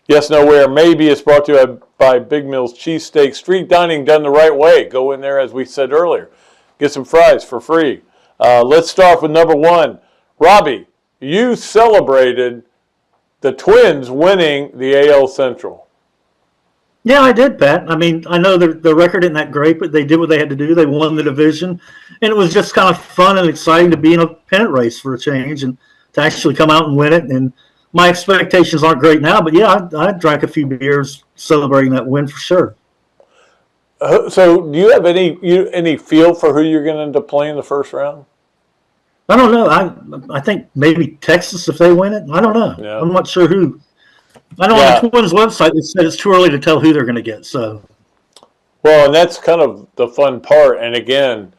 Yes, No, Where, Maybe. It's brought to you by Big Mills Cheesesteak. Street dining done the right way. Go in there, as we said earlier. Get some fries for free. Let's start with number one. Robbie, you celebrated the Twins winning the AL Central. Yeah, I did, Pat. I mean, I know the record isn't that great, but they did what they had to do. They won the division, and it was just kind of fun and exciting to be in a pennant race for a change and to actually come out and win it. And my expectations aren't great now, but yeah, I drank a few beers celebrating that win for sure. So do you have any feel for who you're going to end up playing in the first round? I don't know. I think maybe Texas if they win it. I don't know. Yeah. I'm not sure who. I know on the Twins website they said it's too early to tell who they're going to get. So, Well, and that's kind of the fun part. And again,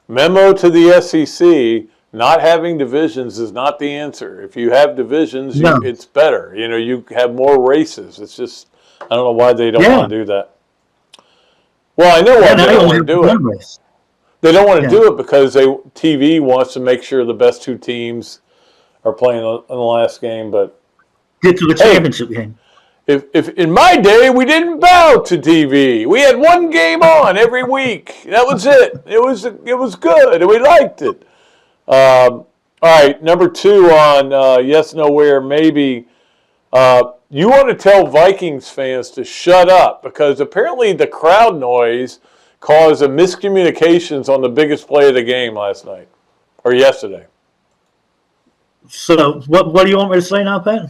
memo to the SEC: not having divisions is not the answer. If you have divisions, No. it's better. You know, you have more races. It's just I don't know why they don't want to do that. Well, I know why they don't want to do it. Race. They don't want to do it because TV wants to make sure the best two teams are playing in the last game. But Get to the championship game. if in my day we didn't bow to TV, we had one game on every week. That was it. It was good, and we liked it. All right, number 2 on yes, no, where, maybe. You want to tell Vikings fans to shut up because apparently the crowd noise caused a miscommunications on the biggest play of the game last night or yesterday. So what do you want me to say now, Pat?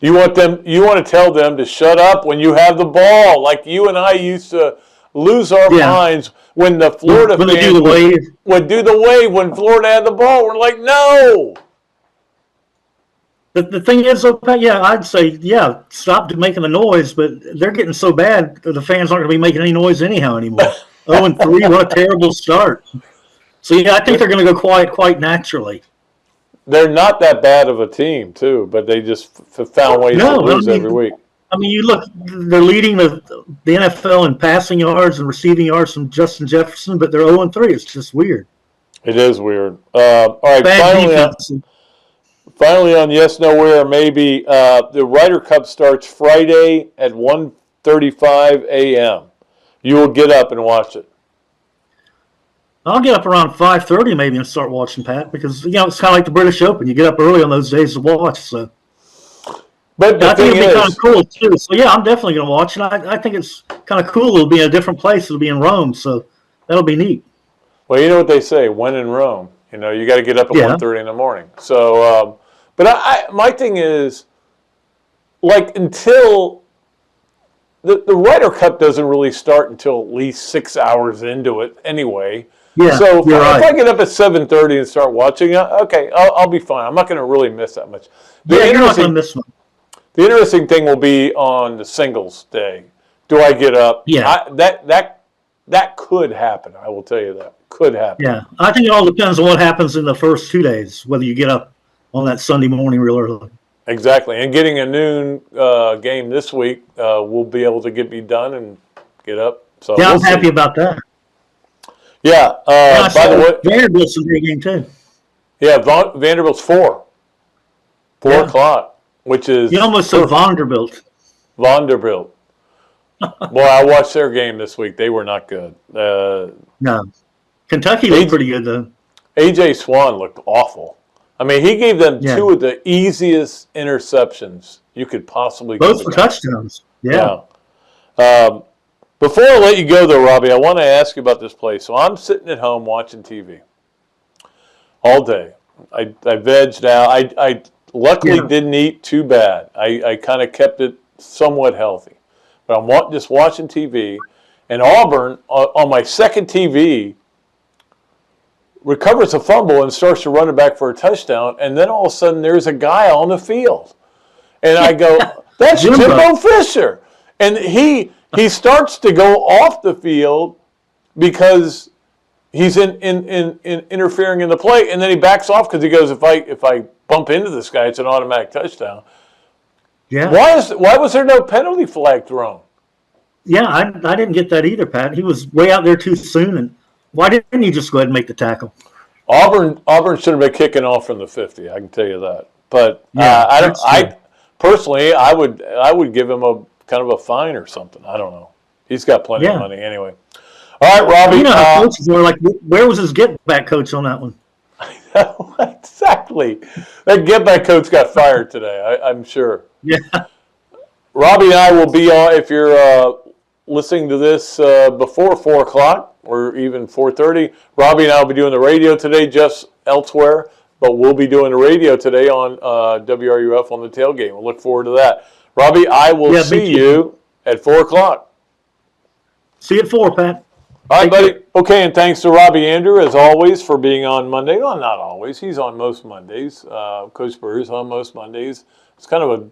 You want to tell them to shut up when you have the ball, like you and I used to lose our minds when the Florida when fans they do the wave. would do the wave when Florida had the ball. We're like, no. The thing is, though, Pat, I'd say, stop making the noise, but they're getting so bad that the fans aren't going to be making any noise anyhow anymore. 0-3, what a terrible start. So, I think they're going to go quiet quite naturally. They're not that bad of a team, too, but they just found ways to lose every week. I mean, you look, they're leading the NFL in passing yards and receiving yards from Justin Jefferson, but they're 0-3. It's just weird. It is weird. All right, Bad finally on yes, no, where, maybe, the Ryder Cup starts Friday at 1:35 a.m. You will get up and watch it. I'll get up around 5:30 maybe and start watching, Pat, because, it's kind of like the British Open. You get up early on those days to watch, so. But I think it'll be kind of cool, too. So, I'm definitely going to watch it. I think it's kind of cool. It'll be in a different place. It'll be in Rome, so that'll be neat. Well, you know what they say, when in Rome. You got to get up at 1:30 in the morning. So, but my thing is, like, until the Ryder Cup doesn't really start until at least 6 hours into it anyway. Yeah, so if right. I get up at 7:30 and start watching, okay, I'll be fine. I'm not going to really miss that much. You're not going to miss one. The interesting thing will be on the singles day. Do I get up? Yeah. That could happen. I will tell you that. Could happen. Yeah. I think it all depends on what happens in the first 2 days, whether you get up on that Sunday morning real early. Exactly. And getting a noon game this week, we'll be able to get me done and get up. So I'm happy about that. Yeah. By the way, Vanderbilt's a big game, too. Yeah, Vanderbilt's 4 o'clock. Which is you almost said Vanderbilt. Vanderbilt. Boy, I watched their game this week. They were not good. No. Kentucky looked pretty good, though. A.J. Swan looked awful. I mean, he gave them 2 of the easiest interceptions you could possibly give. Both were touchdowns. Yeah. Before I let you go, though, Robbie, I want to ask you about this place. So I'm sitting at home watching TV all day. I vegged out. I luckily didn't eat too bad. I kind of kept it somewhat healthy. But I'm just watching TV, and Auburn, on my second TV, recovers a fumble and starts to run it back for a touchdown, and then all of a sudden there's a guy on the field. And I go, that's Jimbo Fisher. And he starts to go off the field because he's interfering in the play, and then he backs off because he goes, if I bump into this guy, it's an automatic touchdown. Yeah. Why was there no penalty flag thrown? Yeah, I didn't get that either, Pat. He was way out there too soon, and why didn't he just go ahead and make the tackle? Auburn should have been kicking off from the 50. I can tell you that. But personally, I would give him a kind of a fine or something. I don't know. He's got plenty of money anyway. All right, Robbie. You know how coaches were like, where was his get-back coach on that one? Exactly. That get-back coach got fired today, I'm sure. Yeah. Robbie and I will be on, if you're listening to this before 4 o'clock or even 4:30, Robbie and I will be doing the radio today, just elsewhere, but we'll be doing the radio today on WRUF on the tailgate. We'll look forward to that. Robbie, I will see you at 4 o'clock. See you at 4, Pat. All right, buddy. Okay, and thanks to Robbie Andrew, as always, for being on Monday. Well, not always. He's on most Mondays. Coach Spurrier's on most Mondays. It's kind of a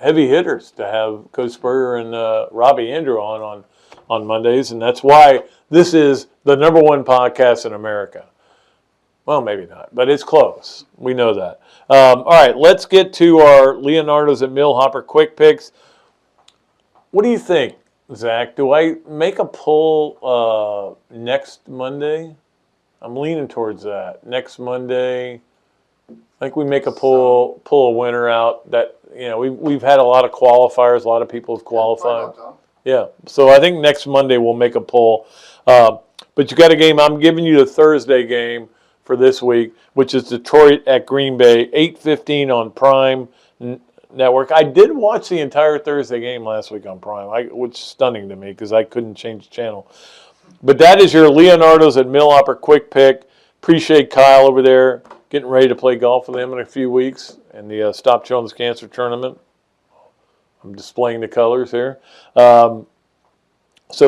heavy hitters to have Coach Spurrier and Robbie Andrew on Mondays, and that's why this is the #1 podcast in America. Well, maybe not, but it's close. We know that. All right, let's get to our Leonardo's and Millhopper quick picks. What do you think, Zach? Do I make a pull next Monday? I'm leaning towards that. Next Monday, I think we make a pull a winner out. That we've had a lot of qualifiers. A lot of people have qualified. Yeah, so I think next Monday we'll make a pull. But you got a game. I'm giving you the Thursday game for this week, which is Detroit at Green Bay, 8:15 on Prime Network. I did watch the entire Thursday game last week on Prime, which is stunning to me because I couldn't change the channel. But that is your Leonardo's and Millhopper quick pick. Appreciate Kyle over there getting ready to play golf with him in a few weeks in the Stop Children's Cancer Tournament. I'm displaying the colors here. So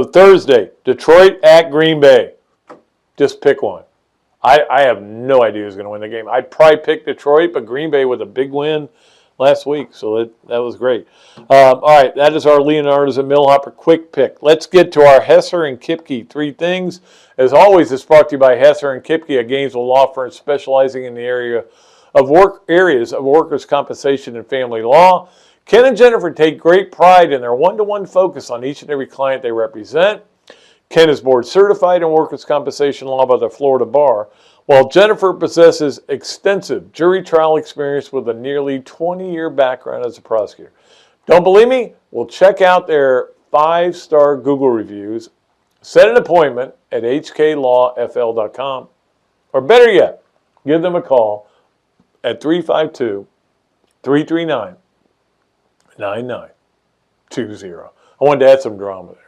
Thursday, Detroit at Green Bay. Just pick one. I have no idea who's going to win the game. I'd probably pick Detroit, but Green Bay with a big win last week, so that was great. All right, that is our Leonardo's and Millhopper quick pick. Let's get to our Hesser and Kipke 3 things. As always, it's brought to you by Hesser and Kipke, a Gainesville law firm specializing in the areas of workers' compensation and family law. Ken and Jennifer take great pride in their one-to-one focus on each and every client they represent. Ken is board certified in workers' compensation law by the Florida Bar, while Jennifer possesses extensive jury trial experience with a nearly 20-year background as a prosecutor. Don't believe me? Well, check out their 5-star Google reviews. Set an appointment at hklawfl.com, or better yet, give them a call at 352-339-9920. I wanted to add some drama there.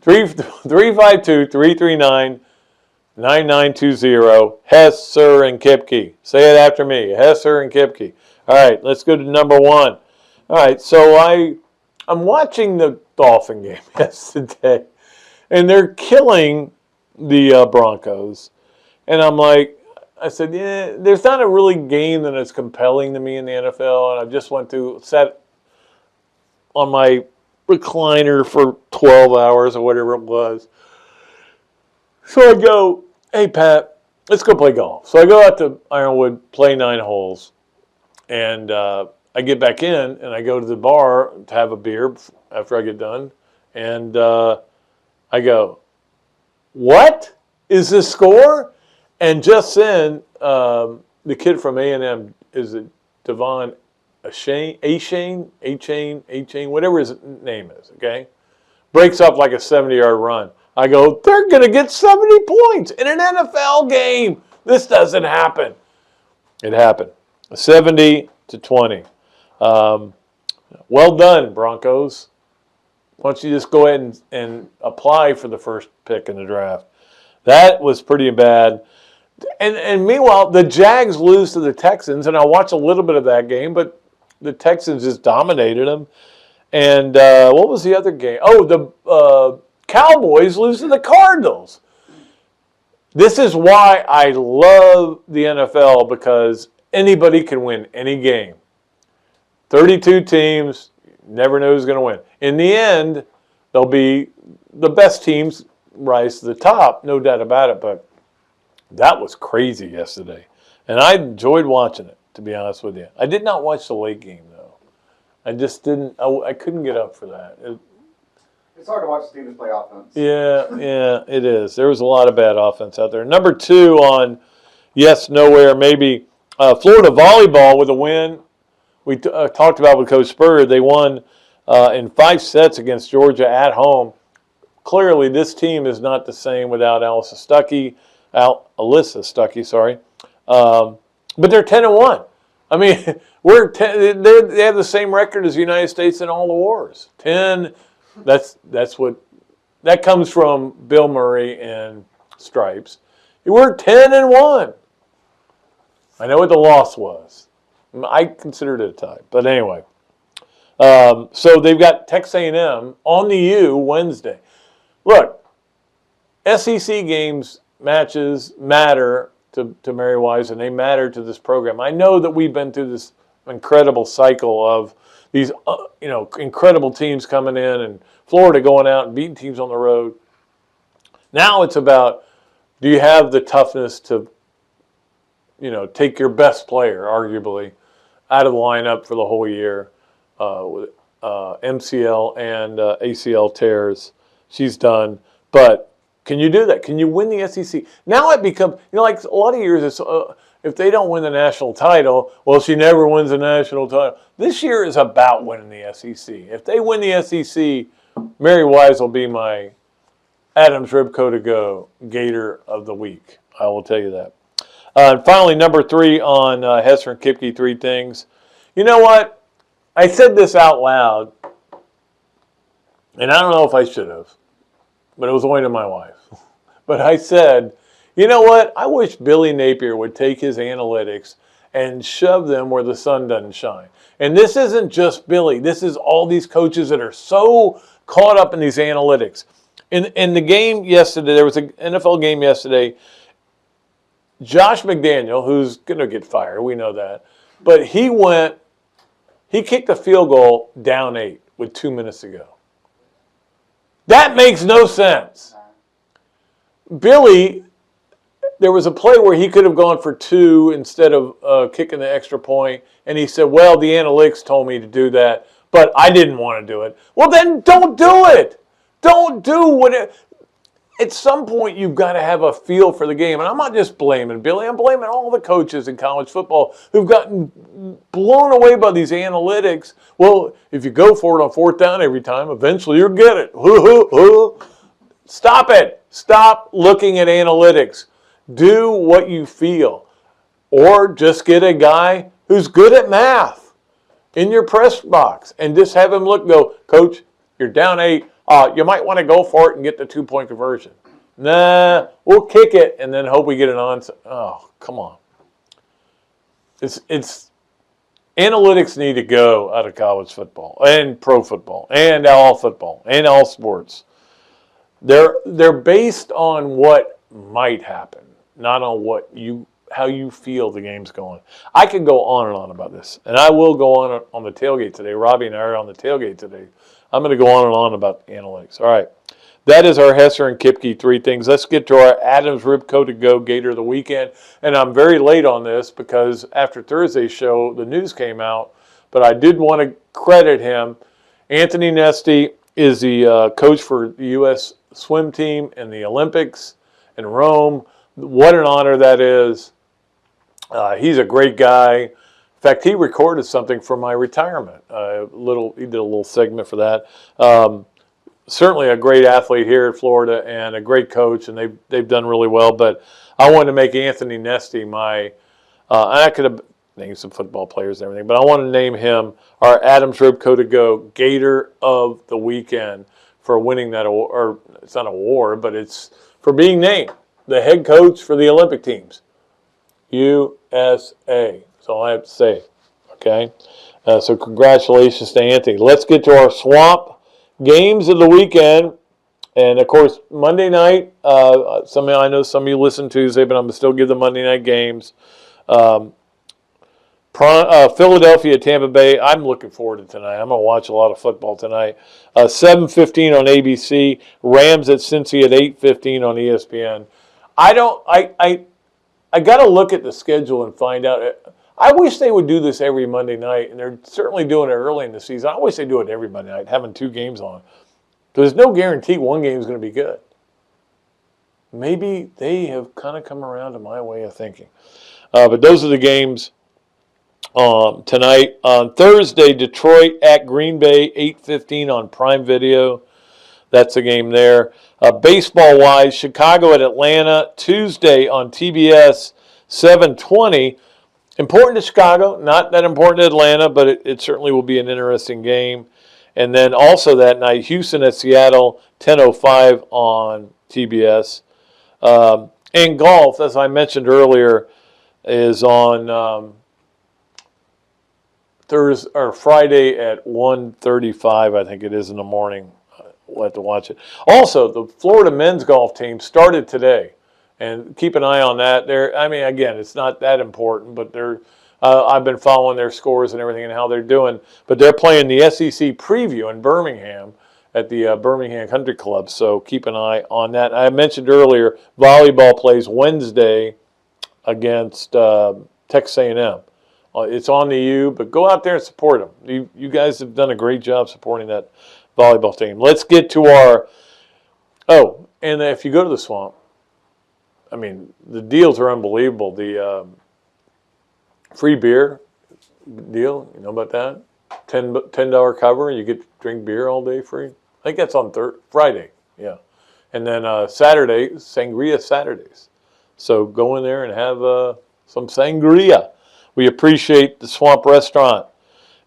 352-339-9920. Hesser and Kipke. Say it after me. Hesser and Kipke. All right, let's go to #1. All right, so I'm watching the Dolphin game yesterday, and they're killing the Broncos. And I'm like, I said, yeah, there's not a really game that is compelling to me in the NFL. And I just sat on my recliner for 12 hours or whatever it was. So I go, hey, Pat, let's go play golf. So I go out to Ironwood, play 9 holes, and I get back in, and I go to the bar to have a beer after I get done, and I go, what is the score? And just then, the kid from A&M, is it Devon A-Chain, whatever his name is, okay, breaks up like a 70-yard run. I go, they're going to get 70 points in an NFL game. This doesn't happen. It happened. 70-20. Well done, Broncos. Why don't you just go ahead and apply for the first pick in the draft? That was pretty bad. And meanwhile, the Jags lose to the Texans, and I watched a little bit of that game, but the Texans just dominated them. And what was the other game? Oh, the Cowboys lose to the Cardinals. This is why I love the NFL, because anybody can win any game. 32 teams, never know who's going to win. In the end, they'll be the best teams rise to the top, no doubt about it. But that was crazy yesterday. And I enjoyed watching it, to be honest with you. I did not watch the late game, though. I just didn't. I couldn't get up for that. It's hard to watch Steelers play offense. Yeah, it is. There was a lot of bad offense out there. #2 on Yes, Nowhere, maybe. Florida volleyball with a win. We talked about with Coach Spurrier. They won in 5 sets against Georgia at home. Clearly, this team is not the same without Alyssa Stuckey, sorry. But they're 10-1. I mean, they have the same record as the United States in all the wars. 10. That comes from Bill Murray and Stripes. We're 10-1. I know what the loss was. I considered it a tie, but anyway. So they've got Texas A&M on the U Wednesday. Look, SEC games, matches matter to Mary Wise, and they matter to this program. I know that we've been through this incredible cycle of these, incredible teams coming in and Florida going out and beating teams on the road. Now it's about, do you have the toughness to, take your best player, arguably, out of the lineup for the whole year with MCL and ACL tears. She's done. But can you do that? Can you win the SEC? Now it becomes, like a lot of years, it's if they don't win the national title, well, she never wins the national title. This year is about winning the SEC. If they win the SEC, Mary Wise will be my Adams Ribco to go Gator of the week. I will tell you that. And finally, number 3 on Hesser and Kipke, 3 things. You know what? I said this out loud, and I don't know if I should have, but it was only to my wife. But I said, you know what? I wish Billy Napier would take his analytics and shove them where the sun doesn't shine. And this isn't just Billy. This is all these coaches that are so caught up in these analytics. In the game yesterday, there was an NFL game yesterday. Josh McDaniel, who's going to get fired, we know that, but he kicked a field goal down 8 with 2 minutes to go. That makes no sense. Billy, there was a play where he could have gone for 2 instead of kicking the extra point, and he said, well, the analytics told me to do that, but I didn't want to do it. Well, then don't do it. Don't do what it. At some point, you've got to have a feel for the game. And I'm not just blaming Billy. I'm blaming all the coaches in college football who've gotten blown away by these analytics. Well, if you go for it on 4th down every time, eventually you'll get it. Stop it. Stop looking at analytics. Do what you feel. Or just get a guy who's good at math in your press box and just have him go, Coach, you're down 8. You might want to go for it and get the 2-point conversion. Nah, we'll kick it and then hope we get an onside. Oh, come on. It's analytics need to go out of college football and pro football and all sports. They're based on what might happen, not on how you feel the game's going. I could go on and on about this, and I will go on the tailgate today. Robbie and I are on the tailgate today. I'm going to go on and on about analytics. All right. That is our Hesser and Kipke 3 things. Let's get to our Adams Ribco to go Gator of the weekend. And I'm very late on this because after Thursday's show, the news came out. But I did want to credit him. Anthony Nesty is the coach for the U.S. swim team in the Olympics in Rome. What an honor that is. He's a great guy. In fact, he recorded something for my retirement. He did a little segment for that. Certainly a great athlete here at Florida and a great coach, and they've done really well. But I wanted to make Anthony Nesty my. I could have named some football players and everything, but I wanted to name him our Adams Ribco to go Gator of the weekend for winning that award. Or it's not an award, but it's for being named the head coach for the Olympic teams, USA. That's all I have to say, okay? So congratulations to Anthony. Let's get to our Swamp games of the weekend. And, of course, Monday night, I know some of you listen Tuesday, but I'm going to still give the Monday night games. Philadelphia, Tampa Bay, I'm looking forward to tonight. I'm going to watch a lot of football tonight. 7:15 on ABC. Rams at Cincy at 8:15 on ESPN. I got to look at the schedule and find out. I wish they would do this every Monday night, and they're certainly doing it early in the season. I wish they do it every Monday night, having 2 games on. There's no guarantee one game is going to be good. Maybe they have kind of come around to my way of thinking. But those are the games tonight. On Thursday, Detroit at Green Bay, 8:15 on Prime Video. That's the game there. Baseball-wise, Chicago at Atlanta, Tuesday on TBS, 7:20. Important to Chicago, not that important to Atlanta, but it certainly will be an interesting game. And then also that night, Houston at Seattle, 10:05 on TBS. And golf, as I mentioned earlier, is on Thursday or Friday at 1:35, I think it is in the morning. we'll have to watch it. Also, the Florida men's golf team started today, and keep an eye on that. I mean, again, it's not that important, but I've been following their scores and everything and how they're doing. But they're playing the SEC preview in Birmingham at the Birmingham Country Club, so keep an eye on that. I mentioned earlier, volleyball plays Wednesday against Texas A&M. It's on the U, but go out there and support them. You guys have done a great job supporting that volleyball team. Let's get to our – oh, and if you go to the Swamp, I mean, the deals are unbelievable. The free beer deal, you know about that? $10 cover, and you get to drink beer all day free. I think that's on Friday, yeah. And then Saturday, Sangria Saturdays. So go in there and have some sangria. We appreciate the Swamp Restaurant.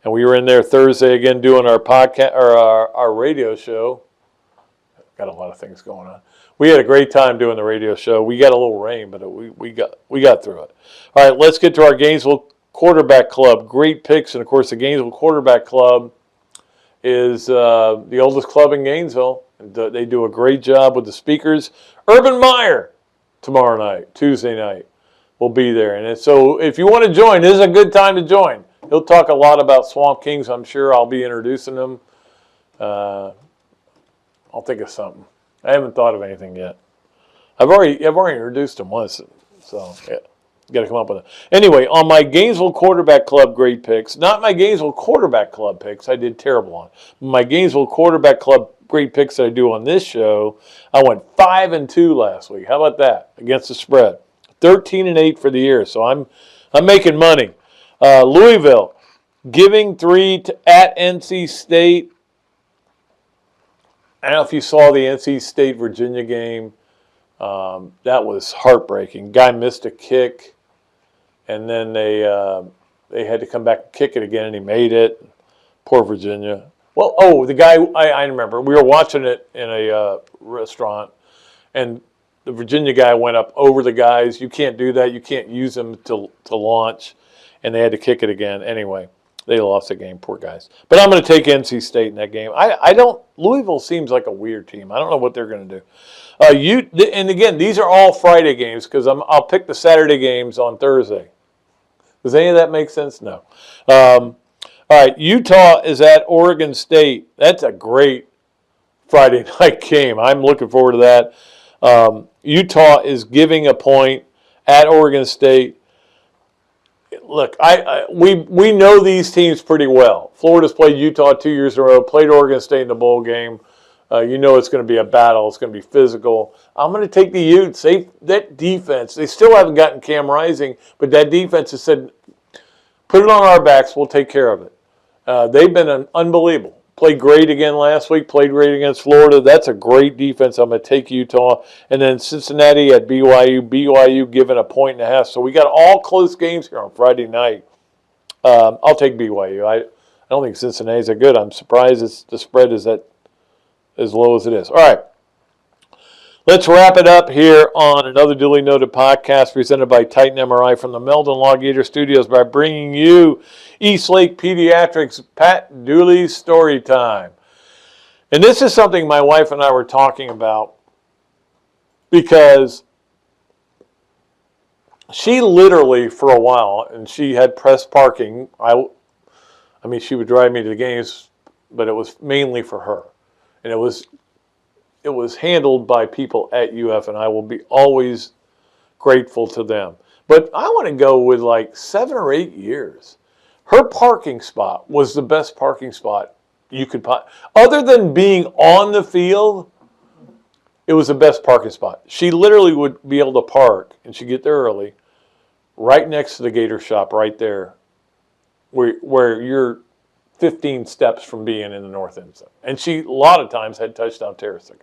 And we were in there Thursday again doing our podcast or our radio show. Got a lot of things going on. We had a great time doing the radio show. We got a little rain, but we got through it. All right, let's get to our Gainesville Quarterback Club. Great picks, and of course the Gainesville Quarterback Club is the oldest club in Gainesville. They do a great job with the speakers. Urban Meyer tomorrow night, Tuesday night, will be there. And so if you want to join, this is a good time to join. He'll talk a lot about Swamp Kings, I'm sure. I'll be introducing them. I'll think of something. I haven't thought of anything yet. I've already introduced them once, so yeah. Got to come up with it. Anyway, on my Gainesville Quarterback Club great picks, not my Gainesville Quarterback Club picks, I did terrible on. My Gainesville Quarterback Club great picks that I do on this show, I went 5-2 last week. How about that against the spread? 13-8 for the year, so I'm making money. Louisville giving 3 at NC State. I don't know if you saw the NC State Virginia game. That was heartbreaking. Guy missed a kick. And then they had to come back and kick it again, and he made it. Poor Virginia. Well, the guy, I remember. We were watching it in a restaurant, and the Virginia guy went up over the guys. You can't do that. You can't use them to launch. And they had to kick it again. Anyway, they lost the game, poor guys. But I'm going to take NC State in that game. Louisville seems like a weird team. I don't know what they're going to do. And again, these are all Friday games because I'll pick the Saturday games on Thursday. Does any of that make sense? No. All right, Utah is at Oregon State. That's a great Friday night game. I'm looking forward to that. Utah is giving a point at Oregon State. Look, we know these teams pretty well. Florida's played Utah 2 years in a row, played Oregon State in the bowl game. You know it's going to be a battle. It's going to be physical. I'm going to take the Utes. That defense, they still haven't gotten Cam Rising, but that defense has said, put it on our backs. We'll take care of it. They've been unbelievable. Played great again last week. Played great against Florida. That's a great defense. I'm going to take Utah. And then Cincinnati at BYU. BYU given 1.5. So we got all close games here on Friday night. I'll take BYU. I don't think Cincinnati's that good. I'm surprised the spread is as low as it is. All right. Let's wrap it up here on another duly noted podcast presented by Titan MRI from the Meldon Law Gator Studios by bringing you Eastlake Pediatrics Pat Dooley's Storytime. And this is something my wife and I were talking about because she literally, for a while, and she had press parking. I mean, she would drive me to the games, but it was mainly for her. And it was handled by people at UF, and I will be always grateful to them. But I want to go with like 7 or 8 years. Her parking spot was the best parking spot you could other than being on the field. It was the best parking spot. She literally would be able to park, and she'd get there early, right next to the Gator shop, right there, where you're 15 steps from being in the north end zone. And she, a lot of times, had touchdown terracing.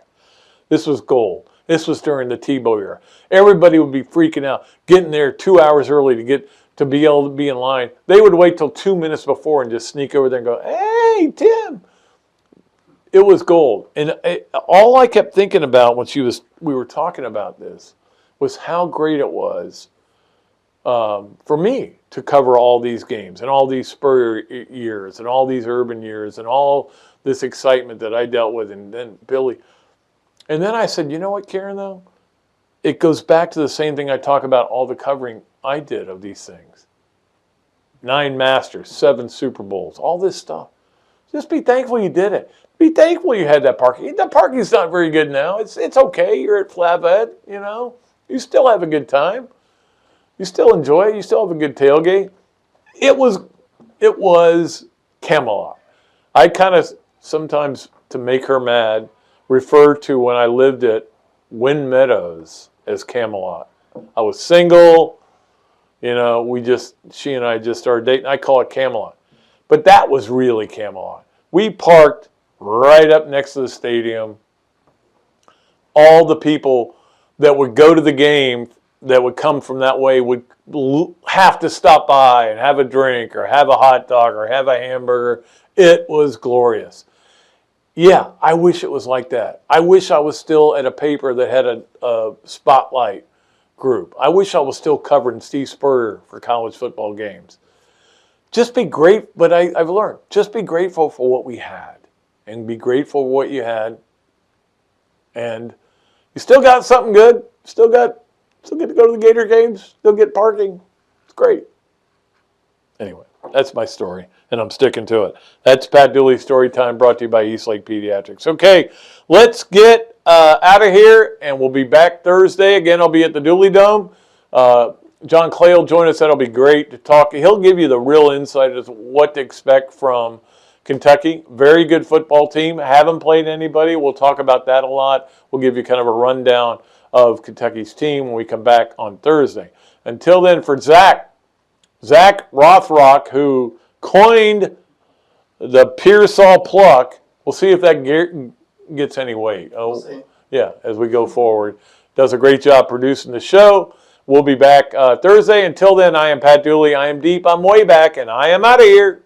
This was gold. This was during the Tebow era. Everybody would be freaking out, getting there 2 hours early to be able to be in line. They would wait till 2 minutes before and just sneak over there and go, "Hey, Tim." It was gold. And all I kept thinking about when we were talking about this was how great it was for me to cover all these games and all these Spurrier years and all these Urban years and all this excitement that I dealt with, and then Billy. And then I said, you know what, Karen, though? It goes back to the same thing I talk about, all the covering I did of these things. 9 Masters, 7 Super Bowls, all this stuff. Just be thankful you did it. Be thankful you had that parking. The parking's not very good now. It's okay. You're at Flatbed, you know. You still have a good time. You still enjoy it. You still have a good tailgate. It was Camelot. I kind of sometimes, to make her mad, refer to when I lived at Wynn Meadows as Camelot. I was single. You know, she and I just started dating. I call it Camelot. But that was really Camelot. We parked right up next to the stadium. All the people that would go to the game that would come from that way would have to stop by and have a drink or have a hot dog or have a hamburger. It was glorious. Yeah, I wish it was like that. I wish I was still at a paper that had a spotlight group. I wish I was still covering Steve Spurrier for college football games. Just be great, but I've learned, just be grateful for what we had and be grateful for what you had. And you still got something good. Still get to go to the Gator games. Still get parking. It's great. Anyway, that's my story, and I'm sticking to it. That's Pat Dooley Storytime, brought to you by Eastlake Pediatrics. Okay, let's get out of here, and we'll be back Thursday. Again, I'll be at the Dooley Dome. John Clay will join us. That'll be great to talk. He'll give you the real insight as to what to expect from Kentucky. Very good football team. Haven't played anybody. We'll talk about that a lot. We'll give you kind of a rundown of Kentucky's team when we come back on Thursday. Until then, for Zach Rothrock, who coined the Pearsall Pluck, we'll see if that gets any weight. Oh, we'll see. Yeah, as we go forward. Does a great job producing the show. We'll be back Thursday. Until then, I am Pat Dooley. I am deep. I'm way back, and I am out of here.